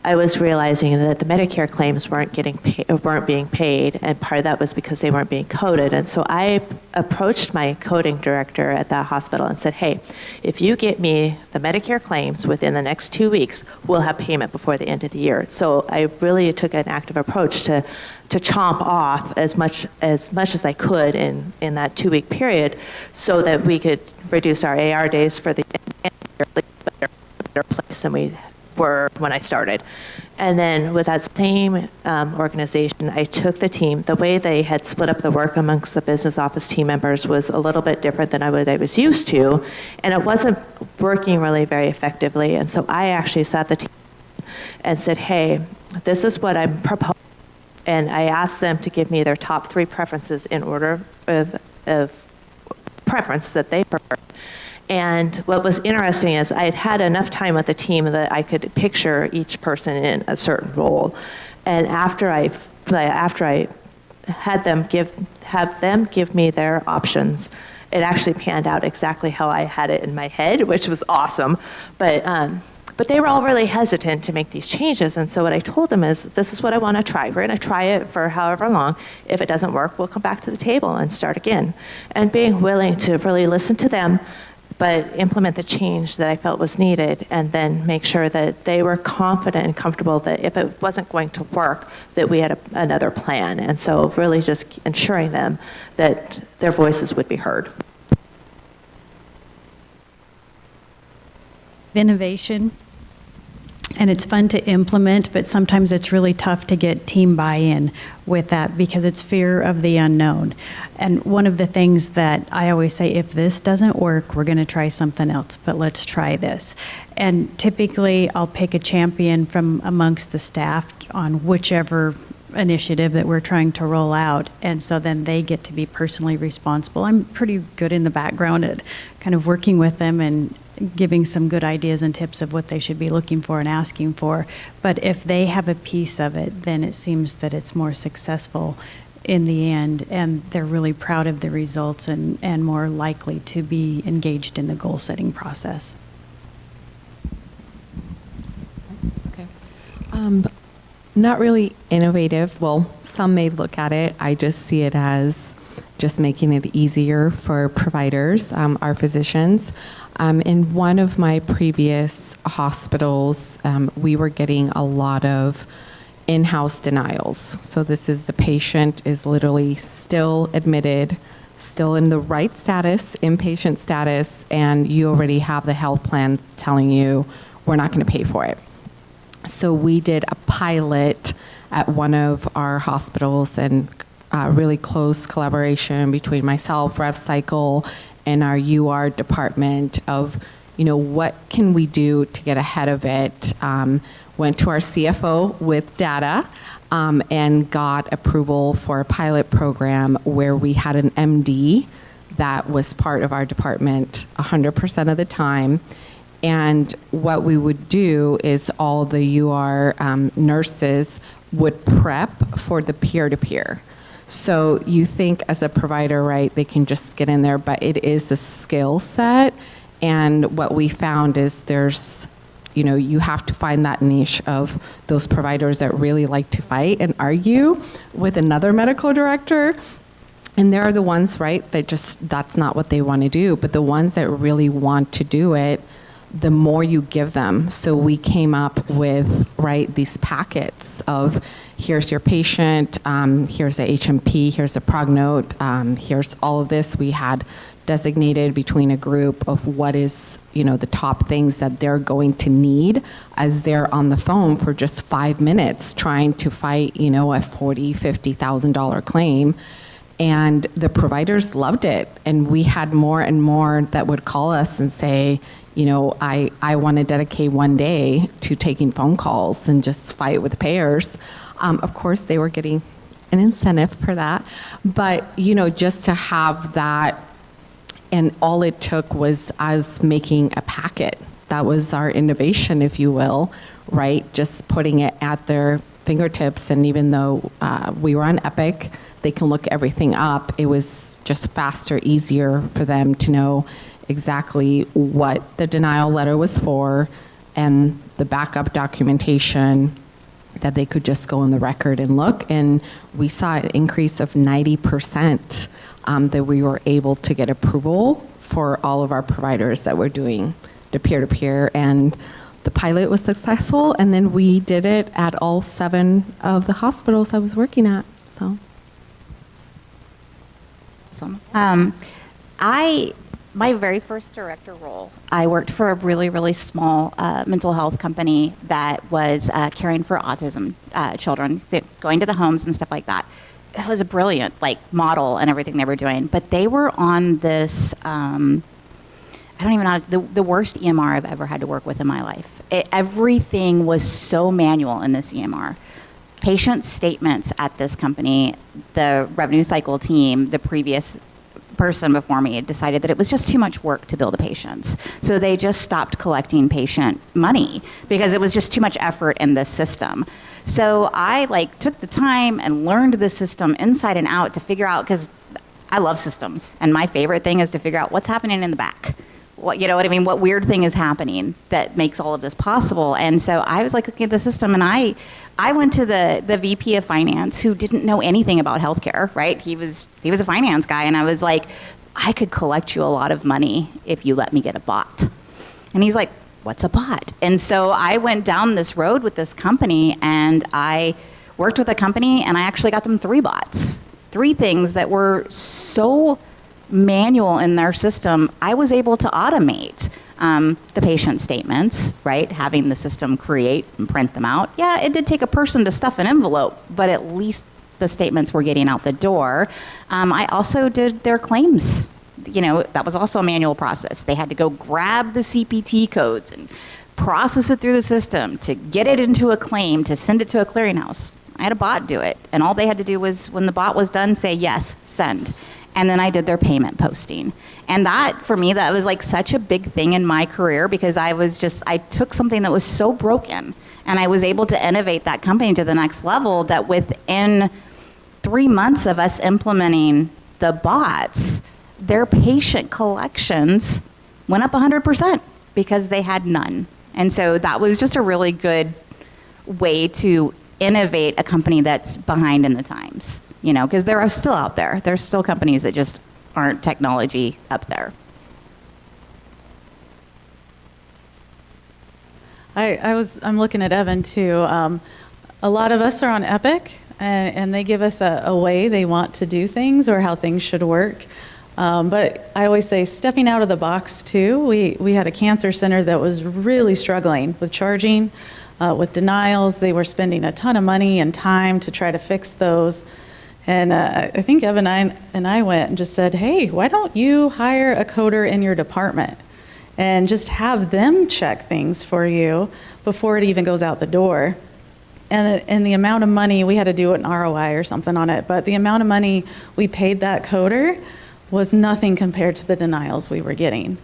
I was realizing that the Medicare claims weren't being paid, and part of that was because they weren't being coded. And so I approached my coding director at that hospital and said, hey, if you get me the Medicare claims within the next 2 weeks, we'll have payment before the end of the year. So I really took an active approach to chomp off as much as I could in that 2-week period so that we could reduce our AR days for the end of the year, better place than we were when I started. And then with that same organization, I took the team. The way they had split up the work amongst the business office team members was a little bit different than what I was used to, and it wasn't working really very effectively. And so I actually sat the team and said, hey, this is what I'm proposing. And I asked them to give me their top 3 preferences in order of preference that they prefer. And what was interesting is I had had enough time with the team that I could picture each person in a certain role. And after I had them give me their options, it actually panned out exactly how I had it in my head, which was awesome. But they were all really hesitant to make these changes. And so what I told them is, this is what I want to try. We're going to try it for however long. If it doesn't work, we'll come back to the table and start again. And being willing to really listen to them, but implement the change that I felt was needed, and then make sure that they were confident and comfortable that if it wasn't going to work, that we had another plan. And so really just ensuring them that their voices would be heard. Innovation, and it's fun to implement, but sometimes it's really tough to get team buy-in with that because it's fear of the unknown. And one of the things that I always say, if this doesn't work, we're going to try something else, but let's try this. And typically I'll pick a champion from amongst the staff on whichever initiative that we're trying to roll out, and so then they get to be personally responsible. I'm pretty good in the background at kind of working with them and giving some good ideas and tips of what they should be looking for and asking for. But if they have a piece of it, then it seems that it's more successful in the end, and they're really proud of the results and more likely to be engaged in the goal-setting process. Okay. Not really innovative. Well, some may look at it. I just see it as just making it easier for providers, our physicians. In one of my previous hospitals, we were getting a lot of in-house denials. So this is the patient is literally still admitted, still in the right status, inpatient status, and you already have the health plan telling you we're not going to pay for it. So we did a pilot at one of our hospitals, and really close collaboration between myself, RevCycle, and our UR department of, what can we do to get ahead of it. Went to our CFO with data and got approval for a pilot program where we had an MD that was part of our department 100% of the time. And what we would do is all the UR nurses would prep for the peer-to-peer. So you think as a provider, right, they can just get in there, but it is a skill set. And what we found is there's, you have to find that niche of those providers that really like to fight and argue with another medical director. And there are the ones, right, that that's not what they want to do. But the ones that really want to do it, the more you give them. So we came up with, right, these packets of here's your patient, here's a HMP, here's a prog note, here's all of this. We had designated between a group of what is, the top things that they're going to need as they're on the phone for just 5 minutes trying to fight, a $40,000, $50,000 claim. And the providers loved it. And we had more and more that would call us and say, I want to dedicate one day to taking phone calls and just fight with payers. Of course, they were getting an incentive for that, but just to have that, and all it took was us making a packet. That was our innovation, if you will, right? Just putting it at their fingertips, and even though we were on Epic, they can look everything up. It was just faster, easier for them to know exactly what the denial letter was for and the backup documentation, that they could just go in the record and look. And we saw an increase of 90% that we were able to get approval for all of our providers that were doing the peer-to-peer. And the pilot was successful, and then we did it at all 7 of the hospitals I was working at. So, Awesome. My very first director role, I worked for a really, really small mental health company that was caring for autism children, going to the homes and stuff like that. It was a brilliant model and everything they were doing, but they were on this, I don't even know, the worst EMR I've ever had to work with in my life. Everything was so manual in this EMR. Patient statements at this company, the revenue cycle team, the previous person before me had decided that it was just too much work to bill the patients. So they just stopped collecting patient money because it was just too much effort in this system. So I took the time and learned the system inside and out to figure out, because I love systems, and my favorite thing is to figure out what's happening in the back. What what weird thing is happening that makes all of this possible. And so I was looking at the system, and I went to the VP of finance, who didn't know anything about healthcare, right? He was a finance guy, and I was like, I could collect you a lot of money if you let me get a bot. And he's like, what's a bot? And so I went down this road with this company, and I worked with a company, and I actually got them 3 bots, 3 things that were so manual in their system. I was able to automate the patient statements, right? Having the system create and print them out. Yeah, it did take a person to stuff an envelope, but at least the statements were getting out the door. I also did their claims. That was also a manual process. They had to go grab the CPT codes and process it through the system to get it into a claim, to send it to a clearinghouse. I had a bot do it, and all they had to do was, when the bot was done, say, yes, send. And then I did their payment posting. And that, for me, that was such a big thing in my career, because I took something that was so broken, and I was able to innovate that company to the next level, that within 3 months of us implementing the bots, their patient collections went up 100% because they had none. And so that was just a really good way to innovate a company that's behind in the times. Because they're still out there. There's still companies that just aren't technology up there. I'm looking at Evan too. A lot of us are on Epic, and they give us a way they want to do things, or how things should work. But I always say, stepping out of the box too. We had a cancer center that was really struggling with charging, with denials. They were spending a ton of money and time to try to fix those. And I think Evan and I went and just said, hey, why don't you hire a coder in your department and just have them check things for you before it even goes out the door? And the amount of money, we had to do an ROI or something on it, but the amount of money we paid that coder was nothing compared to the denials we were getting.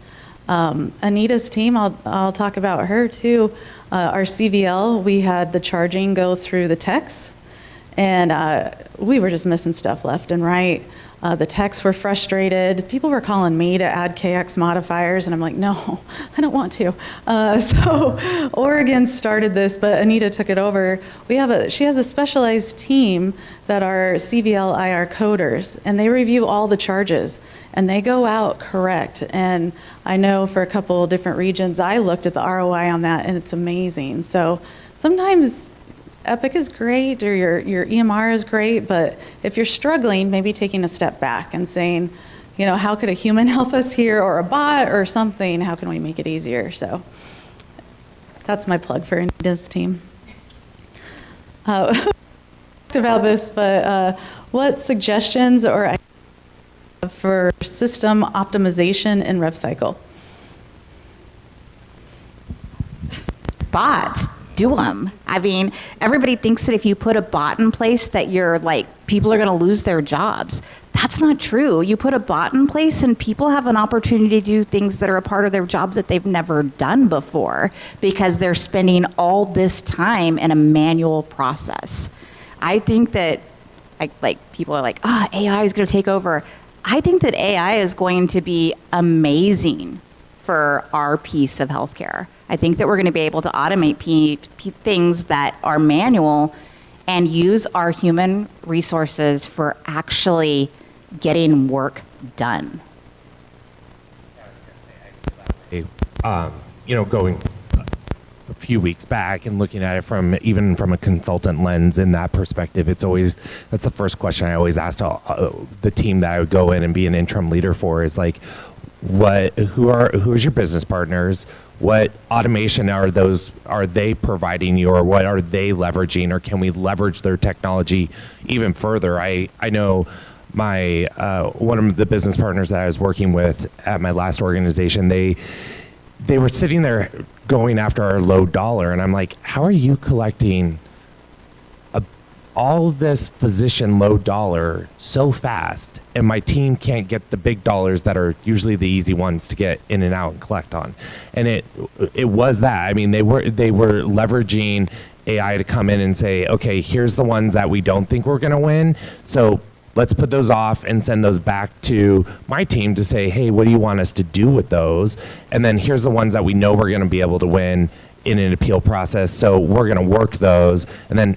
Anita's team, I'll talk about her too. Our CVL, we had the charging go through the techs, and we were just missing stuff left and right. The techs were frustrated. People were calling me to add KX modifiers, and I'm like, no, I don't want to. So Oregon started this, but Anita took it over. She has a specialized team that are CVL IR coders, and they review all the charges, and they go out correct. And I know for a couple different regions, I looked at the ROI on that, and it's amazing. So sometimes Epic is great, or your EMR is great, but if you're struggling, maybe taking a step back and saying, how could a human help us here, or a bot or something? How can we make it easier? So that's my plug for Anita's team. Talked about this, but what suggestions or ideas for system optimization in RevCycle? bots, do them. I mean, everybody thinks that if you put a bot in place that you're like, people are going to lose their jobs. That's not true. You put a bot in place and people have an opportunity to do things that are a part of their job that they've never done before because they're spending all this time in a manual process. I think that people are like, AI is going to take over. I think that AI is going to be amazing for our piece of healthcare. I think that we're going to be able to automate things that are manual and use our human resources for actually getting work done. Going a few weeks back and looking at it from a consultant lens in that perspective, that's the first question I always asked the team that I would go in and be an interim leader for is like, who's your business partners? What automation are they providing you, or what are they leveraging, or can we leverage their technology even further? I know my one of the business partners that I was working with at my last organization, they were sitting there going after our low dollar, and I'm like, how are you collecting all this physician low dollar so fast, and my team can't get the big dollars that are usually the easy ones to get in and out and collect on? And it was that. I mean, they were leveraging AI to come in and say, okay, here's the ones that we don't think we're going to win, so let's put those off and send those back to my team to say, hey, what do you want us to do with those? And then here's the ones that we know we're going to be able to win in an appeal process, so we're going to work those, and then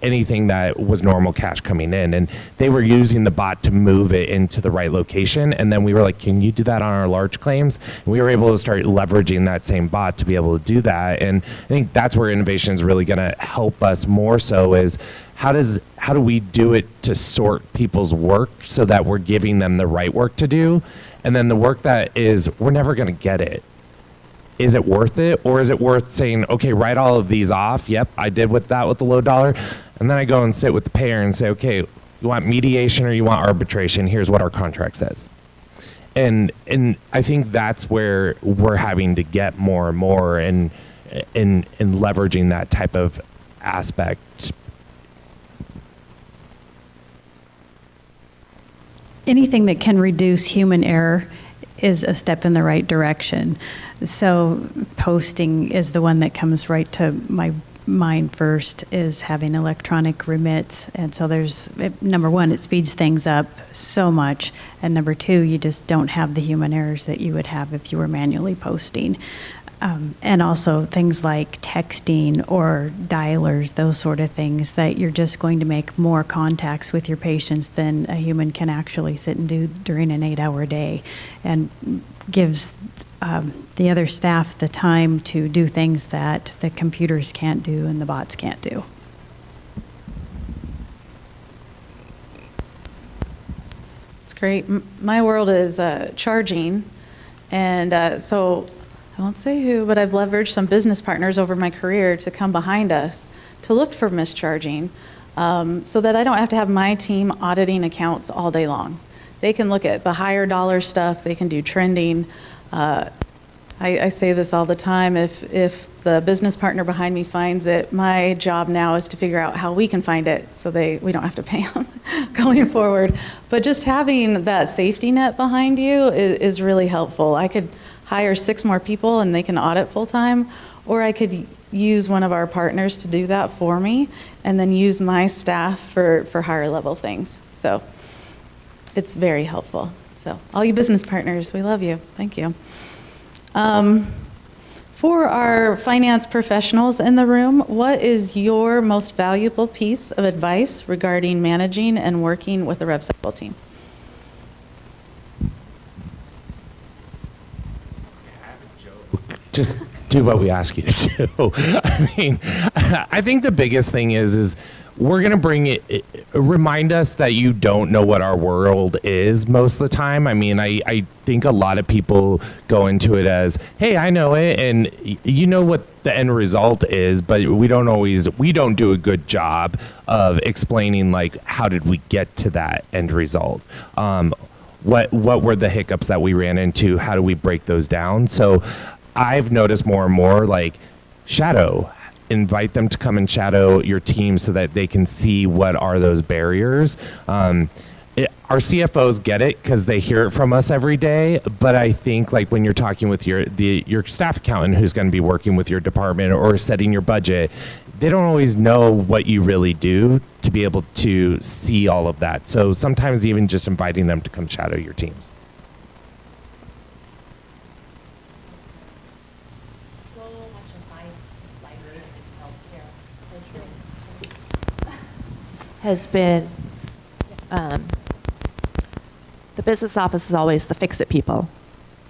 anything that was normal cash coming in. And they were using the bot to move it into the right location. And then we were like, can you do that on our large claims? And we were able to start leveraging that same bot to be able to do that. And I think that's where innovation is really going to help us more so is how do we do it to sort people's work so that we're giving them the right work to do? And then the work that is, we're never going to get it. Is it worth it? Or is it worth saying, okay, write all of these off. Yep, I did with the low dollar. And then I go and sit with the payer and say, okay, you want mediation or you want arbitration? Here's what our contract says. And I think that's where we're having to get more and more in leveraging that type of aspect. Anything that can reduce human error is a step in the right direction. So posting is the one that comes right to my mind first, is having electronic remit. And so number one, it speeds things up so much. And number two, you just don't have the human errors that you would have if you were manually posting. And also things like texting or dialers, those sort of things that you're just going to make more contacts with your patients than a human can actually sit and do during an 8-hour day, and gives the other staff the time to do things that the computers can't do and the bots can't do. It's great. My world is charging, and so I won't say who, but I've leveraged some business partners over my career to come behind us to look for mischarging, so that I don't have to have my team auditing accounts all day long. They can look at the higher dollar stuff. They can do trending. I say this all the time. If the business partner behind me finds it, my job now is to figure out how we can find it so we don't have to pay them going forward. But just having that safety net behind you is really helpful. I could hire 6 more people and they can audit full time, or I could use one of our partners to do that for me and then use my staff for higher level things. So it's very helpful. So all you business partners, we love you. Thank you. For our finance professionals in the room, what is your most valuable piece of advice regarding managing and working with the rev cycle team? Just do what we ask you to do. I mean, I think the biggest thing is we're going to bring it, remind us that you don't know what our world is most of the time. I mean, I think a lot of people go into it as, hey, I know it, and you know what the end result is, but we don't do a good job of explaining, like, how did we get to that end result? What were the hiccups that we ran into? How do we break those down? So I've noticed more and more, like, invite them to come and shadow your team so that they can see what are those barriers. Our CFOs get it because they hear it from us every day. But I think like when you're talking with your staff accountant who's going to be working with your department or setting your budget, they don't always know what you really do to be able to see all of that. So sometimes even just inviting them to come shadow your teams. So much of my life in healthcare has been the business office is always the fix-it people,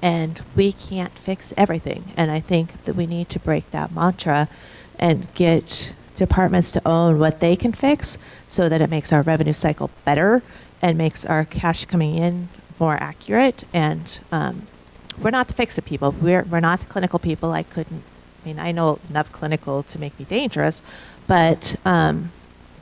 and we can't fix everything. And I think that we need to break that mantra and get departments to own what they can fix so that it makes our revenue cycle better and makes our cash coming in more accurate. And we're not the fix-it people. We're not the clinical people. I know enough clinical to make me dangerous, but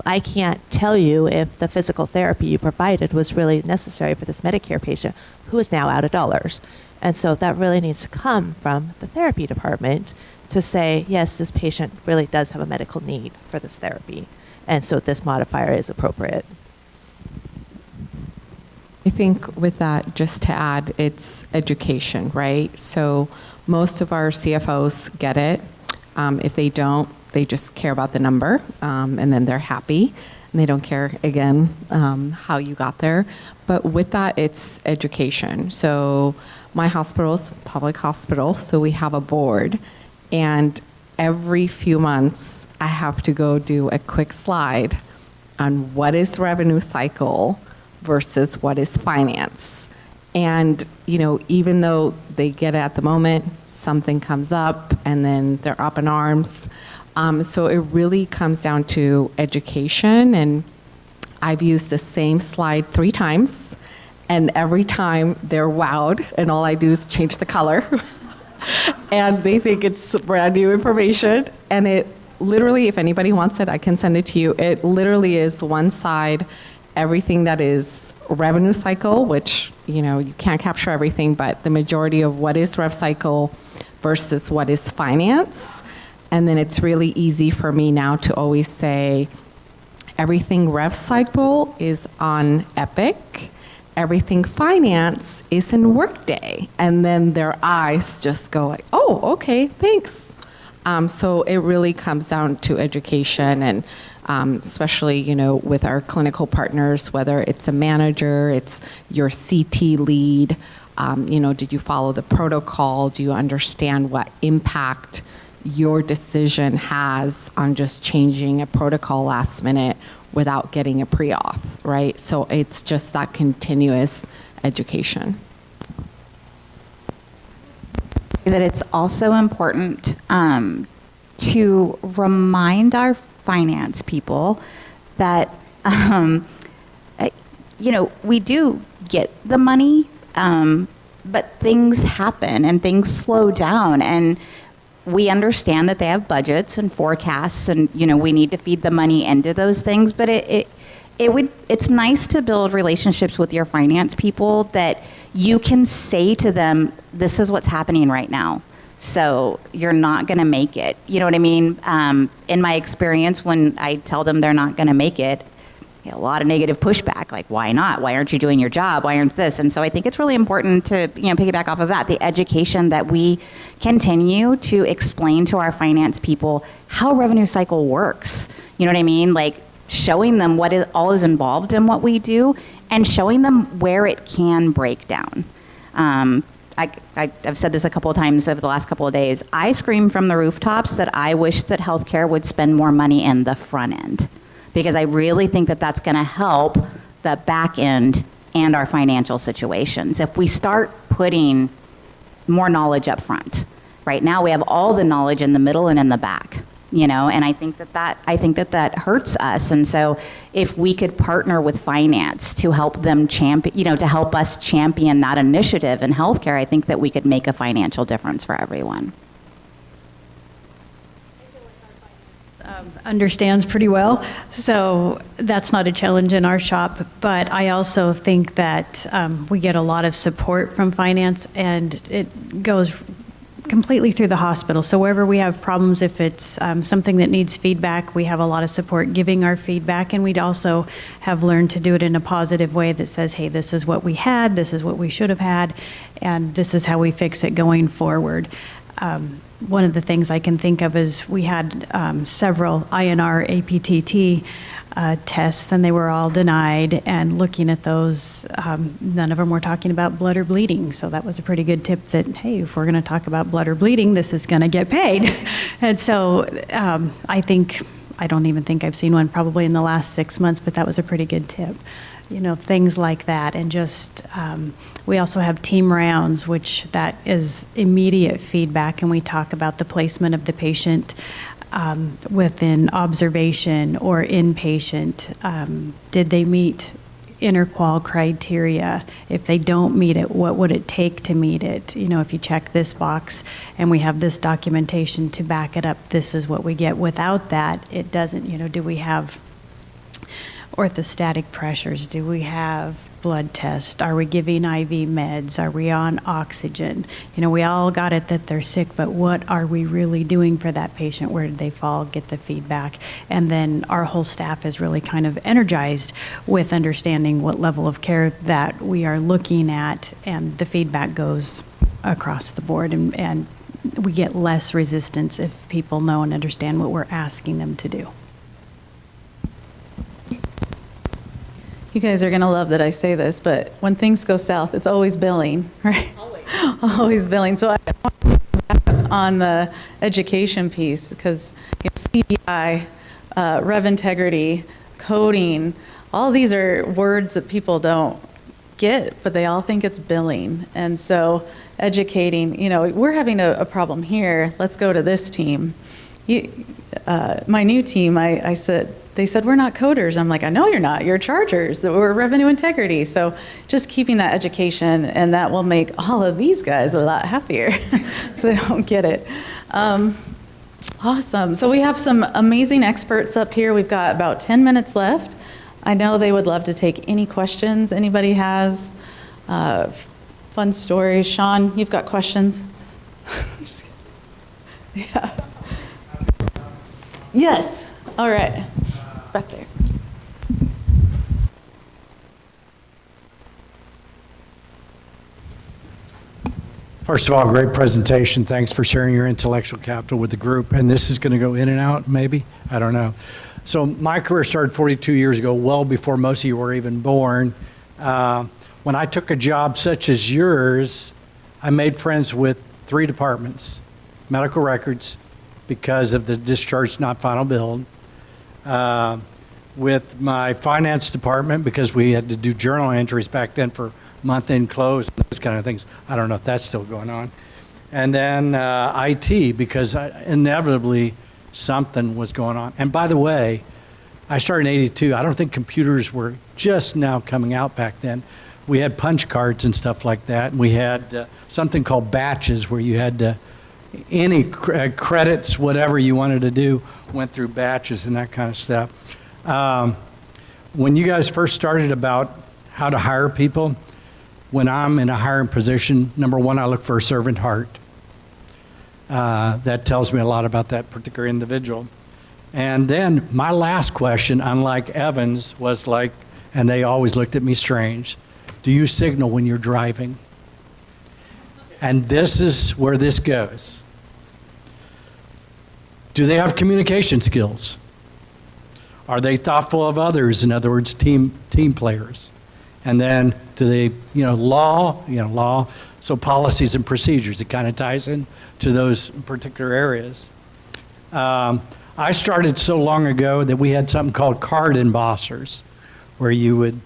I can't tell you if the physical therapy you provided was really necessary for this Medicare patient who is now out of dollars. And so that really needs to come from the therapy department to say, yes, this patient really does have a medical need for this therapy. And so this modifier is appropriate. I think with that, just to add, it's education, right? So most of our CFOs get it. If they don't, they just care about the number, and then they're happy. And they don't care, again, how you got there. But with that, it's education. So my hospital's a public hospital, so we have a board. And every few months, I have to go do a quick slide on what is revenue cycle versus what is finance. And, even though they get it at the moment, something comes up and then they're up in arms. So it really comes down to education. And I've used the same slide 3 times, and every time they're wowed, and all I do is change the color. And they think it's brand new information. And it literally, if anybody wants it, I can send it to you. It literally is one side, everything that is revenue cycle, which, you can't capture everything, but the majority of what is rev cycle versus what is finance. And then it's really easy for me now to always say, everything rev cycle is on Epic, everything finance is in Workday. And then their eyes just go like, oh, okay, thanks. So it really comes down to education, and especially, with our clinical partners, whether it's a manager, it's your CT lead, did you follow the protocol? Do you understand what impact your decision has on just changing a protocol last minute without getting a pre-auth, right? So it's just that continuous education. That it's also important to remind our finance people that, we do get the money, but things happen and things slow down, and we understand that they have budgets and forecasts, and we need to feed the money into those things. But it's nice to build relationships with your finance people that you can say to them, "This is what's happening right now, so you're not going to make it." You know what I mean? In my experience, when I tell them they're not going to make it, a lot of negative pushback, like, why not? Why aren't you doing your job? Why aren't this? And so I think it's really important to, piggyback off of that, the education that we continue to explain to our finance people how revenue cycle works. You know what I mean? Like showing them what all is involved in what we do and showing them where it can break down. I've said this a couple of times over the last couple of days. I scream from the rooftops that I wish that healthcare would spend more money in the front end, because I really think that that's going to help the back end and our financial situations. If we start putting more knowledge up front. Right now we have all the knowledge in the middle and in the back, and I think that hurts us. And so if we could partner with finance to help them to help us champion that initiative in healthcare, I think that we could make a financial difference for everyone. Understands pretty well, so that's not a challenge in our shop. But I also think that we get a lot of support from finance, and it goes completely through the hospital. So wherever we have problems, if it's something that needs feedback, we have a lot of support giving our feedback, and we'd also have learned to do it in a positive way that says, hey, this is what we had, this is what we should have had, and this is how we fix it going forward. One of the things I can think of is we had several INR APTT tests, and they were all denied. And looking at those, none of them were talking about blood or bleeding. So that was a pretty good tip that, hey, if we're going to talk about blood or bleeding, this is going to get paid. And so I don't even think I've seen one probably in the last 6 months, but that was a pretty good tip. You know, things like that. And just, we also have team rounds, which that is immediate feedback, and we talk about the placement of the patient within observation or inpatient. Did they meet interqual criteria? If they don't meet it, what would it take to meet it? You know, if you check this box and we have this documentation to back it up, this is what we get. Without that, it doesn't, you know, do we have orthostatic pressures? Do we have blood tests? Are we giving IV meds? Are we on oxygen? You know, we all got it that they're sick, but what are we really doing for that patient? Where did they fall? Get the feedback. And then our whole staff is really kind of energized with understanding what level of care that we are looking at, and the feedback goes across the board, and we get less resistance if people know and understand what we're asking them to do. You guys are going to love that I say this, but when things go south, it's always billing, right? Always. Always billing. So I want to go back on the education piece, because CDI, rev integrity, coding, all these are words that people don't get, but they all think it's billing. And so educating, you know, we're having a problem here. Let's go to this team. My new team, I said, they said, we're not coders. I'm like, I know you're not. You're chargers. We're revenue integrity. So just keeping that education, and that will make all of these guys a lot happier so they don't get it. Awesome. So we have some amazing experts up here. We've got about 10 minutes left. I know they would love to take any questions anybody has. Fun stories. Sean, you've got questions? Yeah. Yes. All right. Back there. First of all, great presentation. Thanks for sharing your intellectual capital with the group. And this is going to go in and out, maybe? I don't know. So my career started 42 years ago, well before most of you were even born. When I took a job such as yours, I made friends with 3 departments: medical records, because of the discharge not final billed, with my finance department, because we had to do journal entries back then for month-end close and those kind of things. I don't know if that's still going on. And then IT, because inevitably something was going on. And by the way, I started in '82. I don't think computers were just now coming out back then. We had punch cards and stuff like that. And we had something called batches, where you had to, any credits, whatever you wanted to do, went through batches and that kind of stuff. When you guys first started about how to hire people, when I'm in a hiring position, number one, I look for a servant heart. That tells me a lot about that particular individual. And then my last question, unlike Evan's, was like, and they always looked at me strange, do you signal when you're driving? And this is where this goes. Do they have communication skills? Are they thoughtful of others? In other words, team players. And then do they, law, so policies and procedures. It kind of ties in to those particular areas. I started so long ago that we had something called card embossers, where you would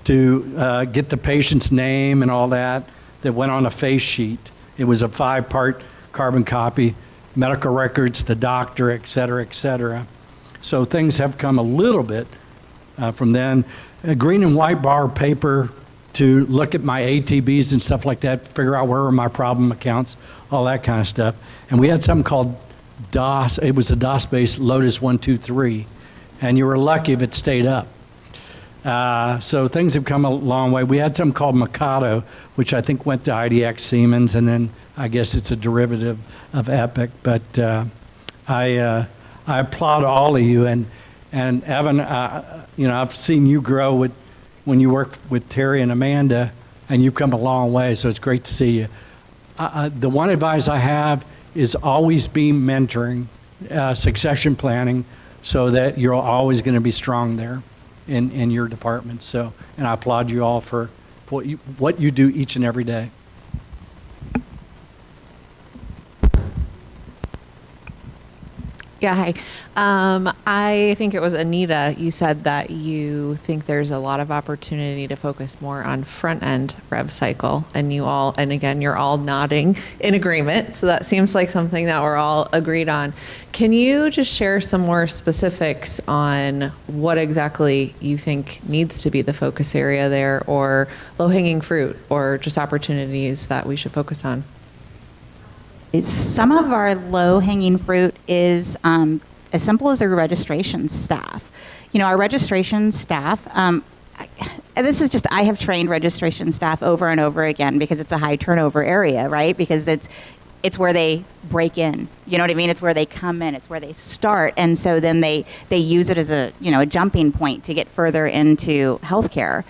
to get the patient's name and all that went on a face sheet. It was a 5-part carbon copy, medical records, the doctor, et cetera, et cetera. So things have come a little bit from then. A green and white bar paper to look at my ATBs and stuff like that, figure out where were my problem accounts, all that kind of stuff. And we had something called DOS. It was a DOS-based Lotus 123, and you were lucky if it stayed up. So things have come a long way. We had something called Mikado, which I think went to IDX Siemens, and then I guess it's a derivative of EPIC, but I applaud all of you. And Evan, I've seen you grow when you work with Terry and Amanda, and you've come a long way, so it's great to see you. The one advice I have is always be mentoring, succession planning, so that you're always going to be strong there in your department. So, and I applaud you all for what you do each and every day. Yeah, hi. I think it was Anita, you said that you think there's a lot of opportunity to focus more on front-end rev cycle, and again, you're all nodding in agreement, so that seems like something that we're all agreed on. Can you just share some more specifics on what exactly you think needs to be the focus area there, or low-hanging fruit, or just opportunities that we should focus on? Some of our low-hanging fruit is as simple as our registration staff. Our registration staff, I have trained registration staff over and over again because it's a high turnover area, right? Because it's where they break in, you know what I mean? It's where they come in, it's where they start. And so then they use it as a jumping point to get further into healthcare.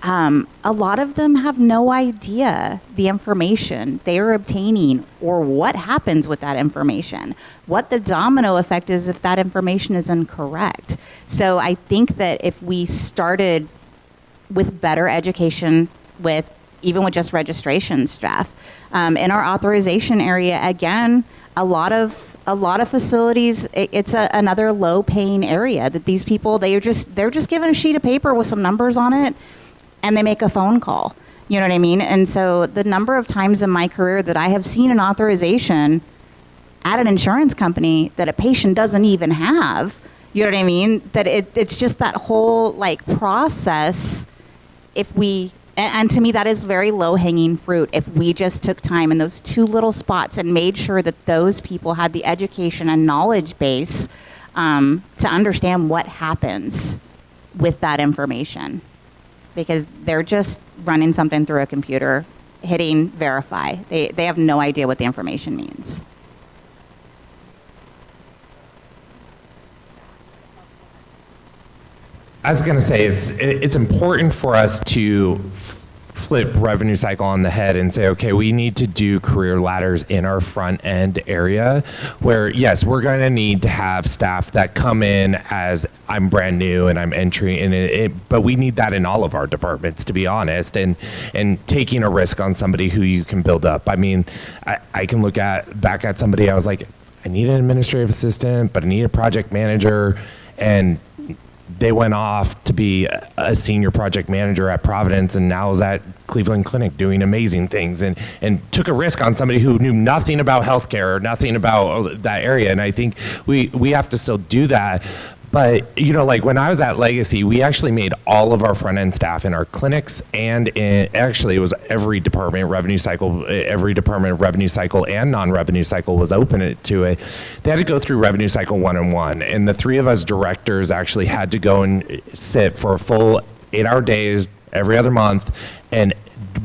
A lot of them have no idea the information they are obtaining or what happens with that information, what the domino effect is if that information is incorrect. So I think that if we started with better education even with just registration staff, in our authorization area, again, a lot of facilities, it's another low-paying area that these people, they're just given a sheet of paper with some numbers on it, and they make a phone call. You know what I mean? And so the number of times in my career that I have seen an authorization at an insurance company that a patient doesn't even have, you know what I mean? That it's just that whole process. And to me, that is very low-hanging fruit. If we just took time in those two little spots and made sure that those people had the education and knowledge base to understand what happens with that information. Because they're just running something through a computer, hitting verify. They have no idea what the information means. I was going to say it's important for us to flip revenue cycle on the head and say, okay, we need to do career ladders in our front end area where, yes, we're going to need to have staff that come in as I'm brand new and I'm entering in it, but we need that in all of our departments, to be honest, and taking a risk on somebody who you can build up. I mean, I can look back at somebody, I was like, I need an administrative assistant, but I need a project manager, and they went off to be a senior project manager at Providence, and now is at Cleveland Clinic doing amazing things, and took a risk on somebody who knew nothing about healthcare or nothing about that area. And I think we have to still do that. But, when I was at Legacy, we actually made all of our front-end staff in our clinics and it was every department of revenue cycle and non-revenue cycle was open to it. They had to go through revenue cycle 1-on-1. And the three of us directors actually had to go and sit for a full 8-hour days every other month, and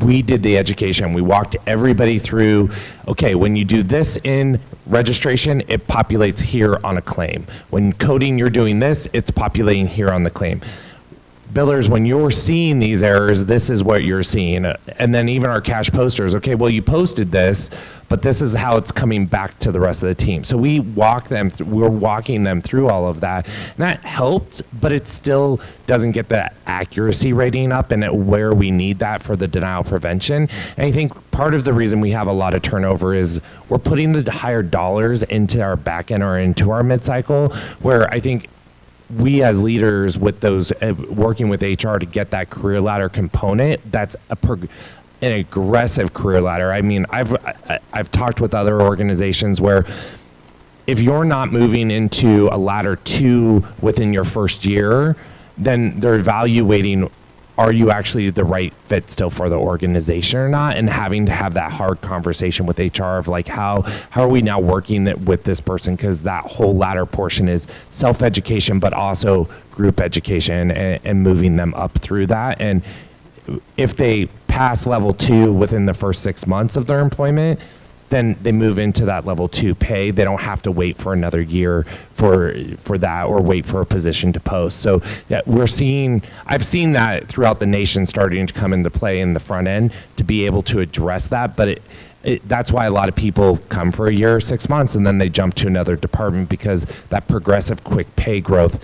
we did the education. We walked everybody through, okay, when you do this in registration, it populates here on a claim. When coding, you're doing this, it's populating here on the claim. Billers, when you're seeing these errors, this is what you're seeing. And then even our cash posters, okay, well, you posted this, but this is how it's coming back to the rest of the team. So we're walking them through all of that. And that helped, but it still doesn't get the accuracy rating up and where we need that for the denial prevention. And I think part of the reason we have a lot of turnover is we're putting the higher dollars into our back end or into our mid-cycle, where I think we as leaders with those working with HR to get that career ladder component, that's an aggressive career ladder. I mean, I've talked with other organizations where if you're not moving into a ladder 2 within your first year, then they're evaluating, are you actually the right fit still for the organization or not? And having to have that hard conversation with HR of like, how are we now working with this person? Because that whole ladder portion is self-education, but also group education and moving them up through that. And if they pass level 2 within the first 6 months of their employment, then they move into that level 2 pay. They don't have to wait for another year for that, or wait for a position to post. So yeah, I've seen that throughout the nation starting to come into play in the front end to be able to address that. But that's why a lot of people come for a year or 6 months and then they jump to another department, because that progressive quick pay growth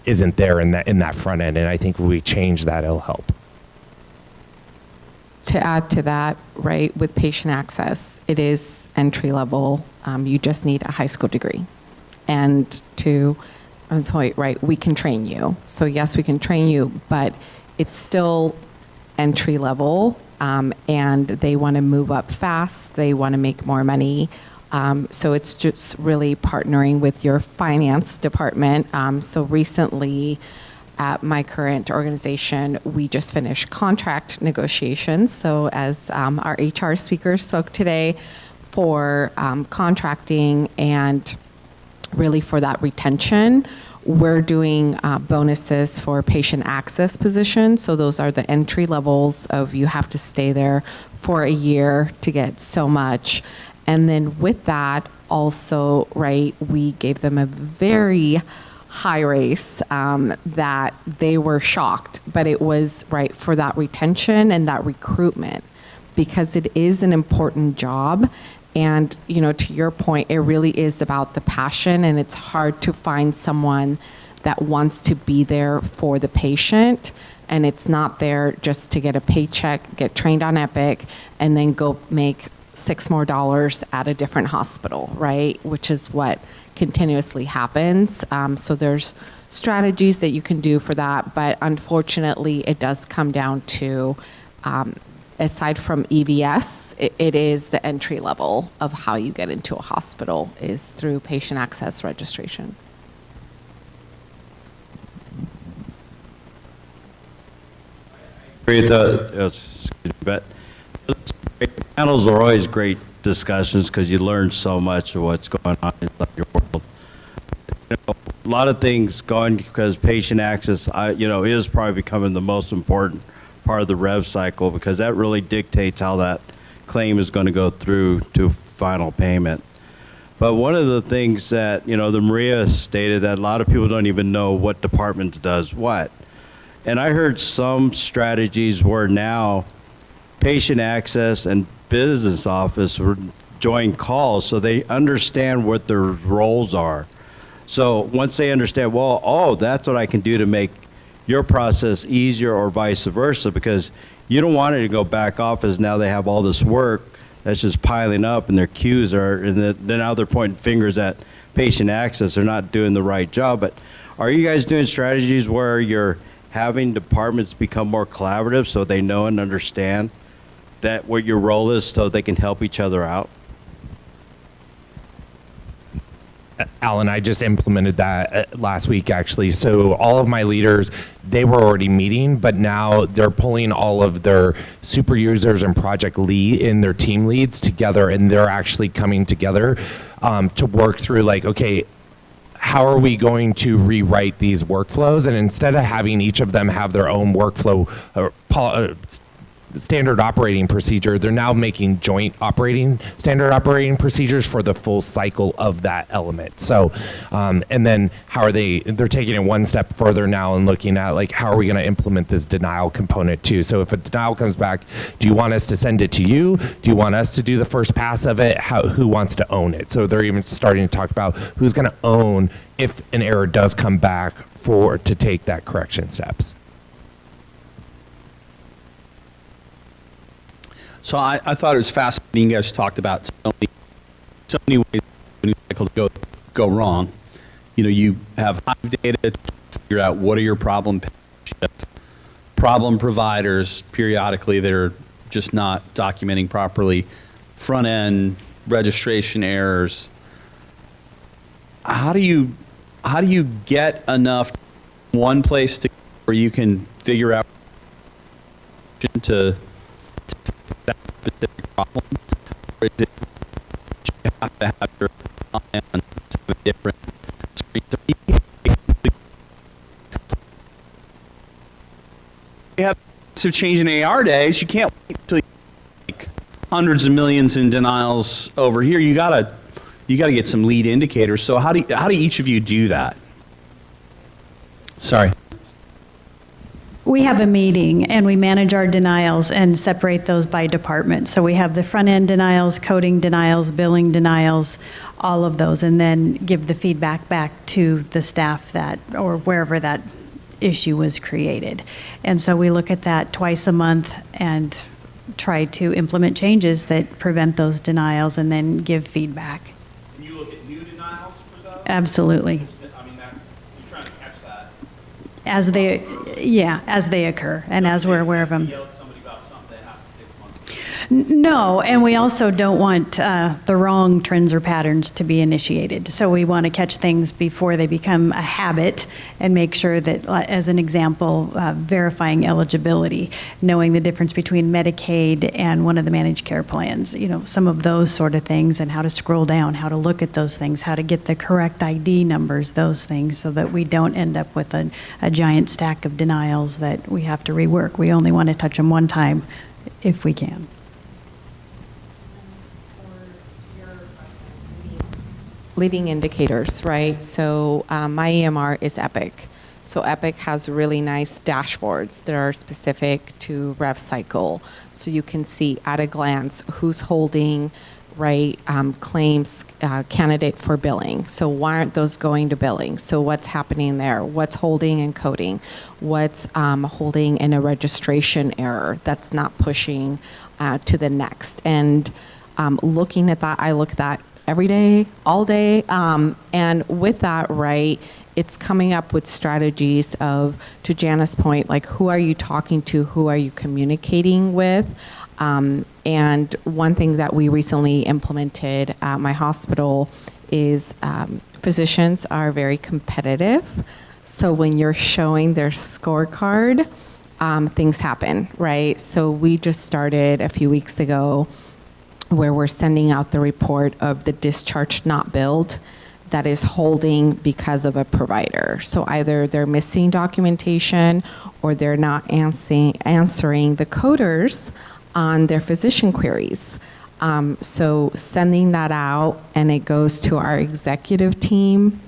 isn't there in that front end. And I think if we change that, it'll help. To add to that, right, with patient access, it is entry level. You just need a high school degree. And to Evan's point, right, we can train you. So yes, we can train you, but it's still entry level, and they want to move up fast. They want to make more money. So it's just really partnering with your finance department. So recently, at my current organization, we just finished contract negotiations. So as our HR speaker spoke today, for contracting and really for that retention, we're doing bonuses for patient access positions. So those are the entry levels of you have to stay there for a year to get so much. And then with that also, right, we gave them a very high race that they were shocked, but it was right for that retention and that recruitment, because it is an important job. And, you know, to your point, it really is about the passion, and it's hard to find someone that wants to be there for the patient, and it's not there just to get a paycheck, get trained on Epic, and then go make $6 more at a different hospital, right? Which is what continuously happens. So there's strategies that you can do for that, but unfortunately, it does come down to, aside from EVS, it is the entry level of how you get into a hospital is through patient access registration. Agree with but panels are always great discussions because you learn so much of what's going on inside your world. You know, a lot of things going because patient access, is probably becoming the most important part of the rev cycle, because that really dictates how that claim is going to go through to final payment. But one of the things that, the Maria stated, that a lot of people don't even know what department does what. And I heard some strategies where now patient access and business office were join calls so they understand what their roles are. So once they understand, that's what I can do to make your process easier, or vice versa, because you don't want it to go back office. Now they have all this work that's just piling up, and their queues are, and then now they're pointing fingers at patient access. They're not doing the right job. But are you guys doing strategies where you're having departments become more collaborative so they know and understand that what your role is, so they can help each other out? Alan, I just implemented that last week, actually. So all of my leaders, they were already meeting, but now they're pulling all of their super users and project lead in their team leads together, and they're actually coming together to work through, like, okay, how are we going to rewrite these workflows? And instead of having each of them have their own workflow standard operating procedure, they're now making joint standard operating procedures for the full cycle of that element. So, and then they're taking it one step further now and looking at, like, how are we going to implement this denial component too? So if a denial comes back, do you want us to send it to you? Do you want us to do the first pass of it? Who wants to own it? So they're even starting to talk about who's going to own if an error does come back to take that correction steps. So I thought it was fascinating. You guys talked about so many ways the cycle to go wrong. You have Hive data to figure out what are your problem providers periodically that are just not documenting properly, front end registration errors. How do you get enough one place where you can figure out to that specific problem, or is it you have to have your eye on some different screens? You have to change in AR days. You can't wait until you hundreds of millions in denials over here, you gotta get some lead indicators. So how do each of you do that? Sorry. We have a meeting and we manage our denials and separate those by department. So we have the front end denials, coding denials, billing denials, all of those, and then give the feedback back to the staff that, or wherever that issue was created. And so we look at that twice a month and try to implement changes that prevent those denials and then give feedback. Can you look at new denials for those? Absolutely. I mean, you're trying to catch that. As they occur and as we're aware of them. Yell at somebody about something that happened 6 months ago. No, and we also don't want the wrong trends or patterns to be initiated. So we want to catch things before they become a habit and make sure that, as an example, verifying eligibility, knowing the difference between Medicaid and one of the managed care plans, some of those sort of things, and how to scroll down, how to look at those things, how to get the correct ID numbers, those things, so that we don't end up with a giant stack of denials that we have to rework. We only want to touch them one time if we can. Leading indicators, right? So my EMR is Epic. So Epic has really nice dashboards that are specific to rev cycle. So you can see at a glance who's holding, right, claims candidate for billing. So why aren't those going to billing? So what's happening there? What's holding and coding? What's holding in a registration error that's not pushing to the next? And looking at that, I look at that every day, all day. And with that, right, it's coming up with strategies of, to Janice's point, like, who are you talking to? Who are you communicating with? And one thing that we recently implemented at my hospital is physicians are very competitive. So when you're showing their scorecard, things happen, right? So we just started a few weeks ago where we're sending out the report of the discharge not billed that is holding because of a provider. So either they're missing documentation or they're not answering the coders on their physician queries. So sending that out, and it goes to our executive team,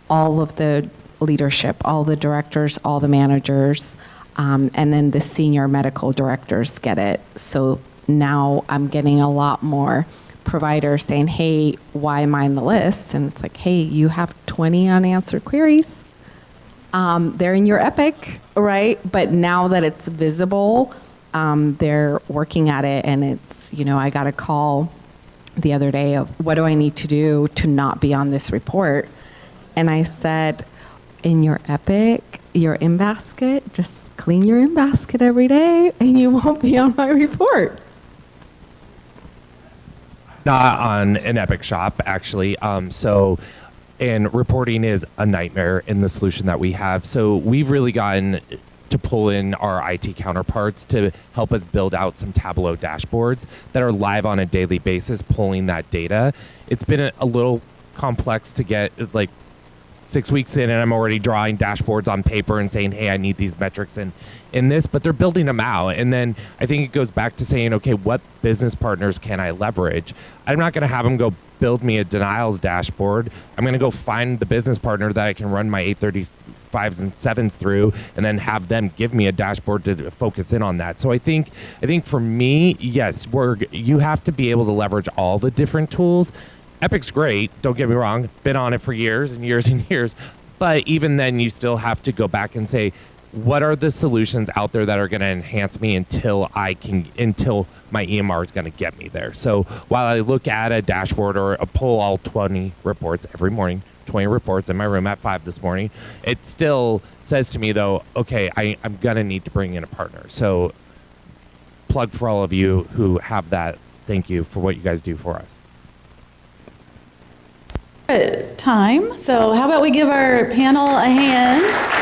all of the leadership, all the directors, all the managers, and then the senior medical directors get it. So now I'm getting a lot more providers saying, hey, why am I on the list? And it's like, hey, you have 20 unanswered queries. They're in your Epic, right? But now that it's visible, they're working at it. And it's, I got a call the other day of, what do I need to do to not be on this report? And I said, in your Epic, your in-basket, just clean your in-basket every day and you won't be on my report. Not on an Epic shop, actually. And reporting is a nightmare in the solution that we have. So we've really gotten to pull in our IT counterparts to help us build out some Tableau dashboards that are live on a daily basis, pulling that data. It's been a little complex to get, 6 weeks in, and I'm already drawing dashboards on paper and saying, hey, I need these metrics in this, but they're building them out. And then I think it goes back to saying, okay, what business partners can I leverage? I'm not going to have them go build me a denials dashboard. I'm going to go find the business partner that I can run my 835s and 7s through, and then have them give me a dashboard to focus in on that. So I think for me, yes, you have to be able to leverage all the different tools. Epic's great, don't get me wrong, been on it for years and years and years, but even then you still have to go back and say, what are the solutions out there that are going to enhance me until my EMR is going to get me there? So while I look at a dashboard or pull all 20 reports every morning, 20 reports in my room at 5 this morning, it still says to me though, okay, I'm going to need to bring in a partner. So plug for all of you who have that. Thank you for what you guys do for us. Time. So how about we give our panel a hand?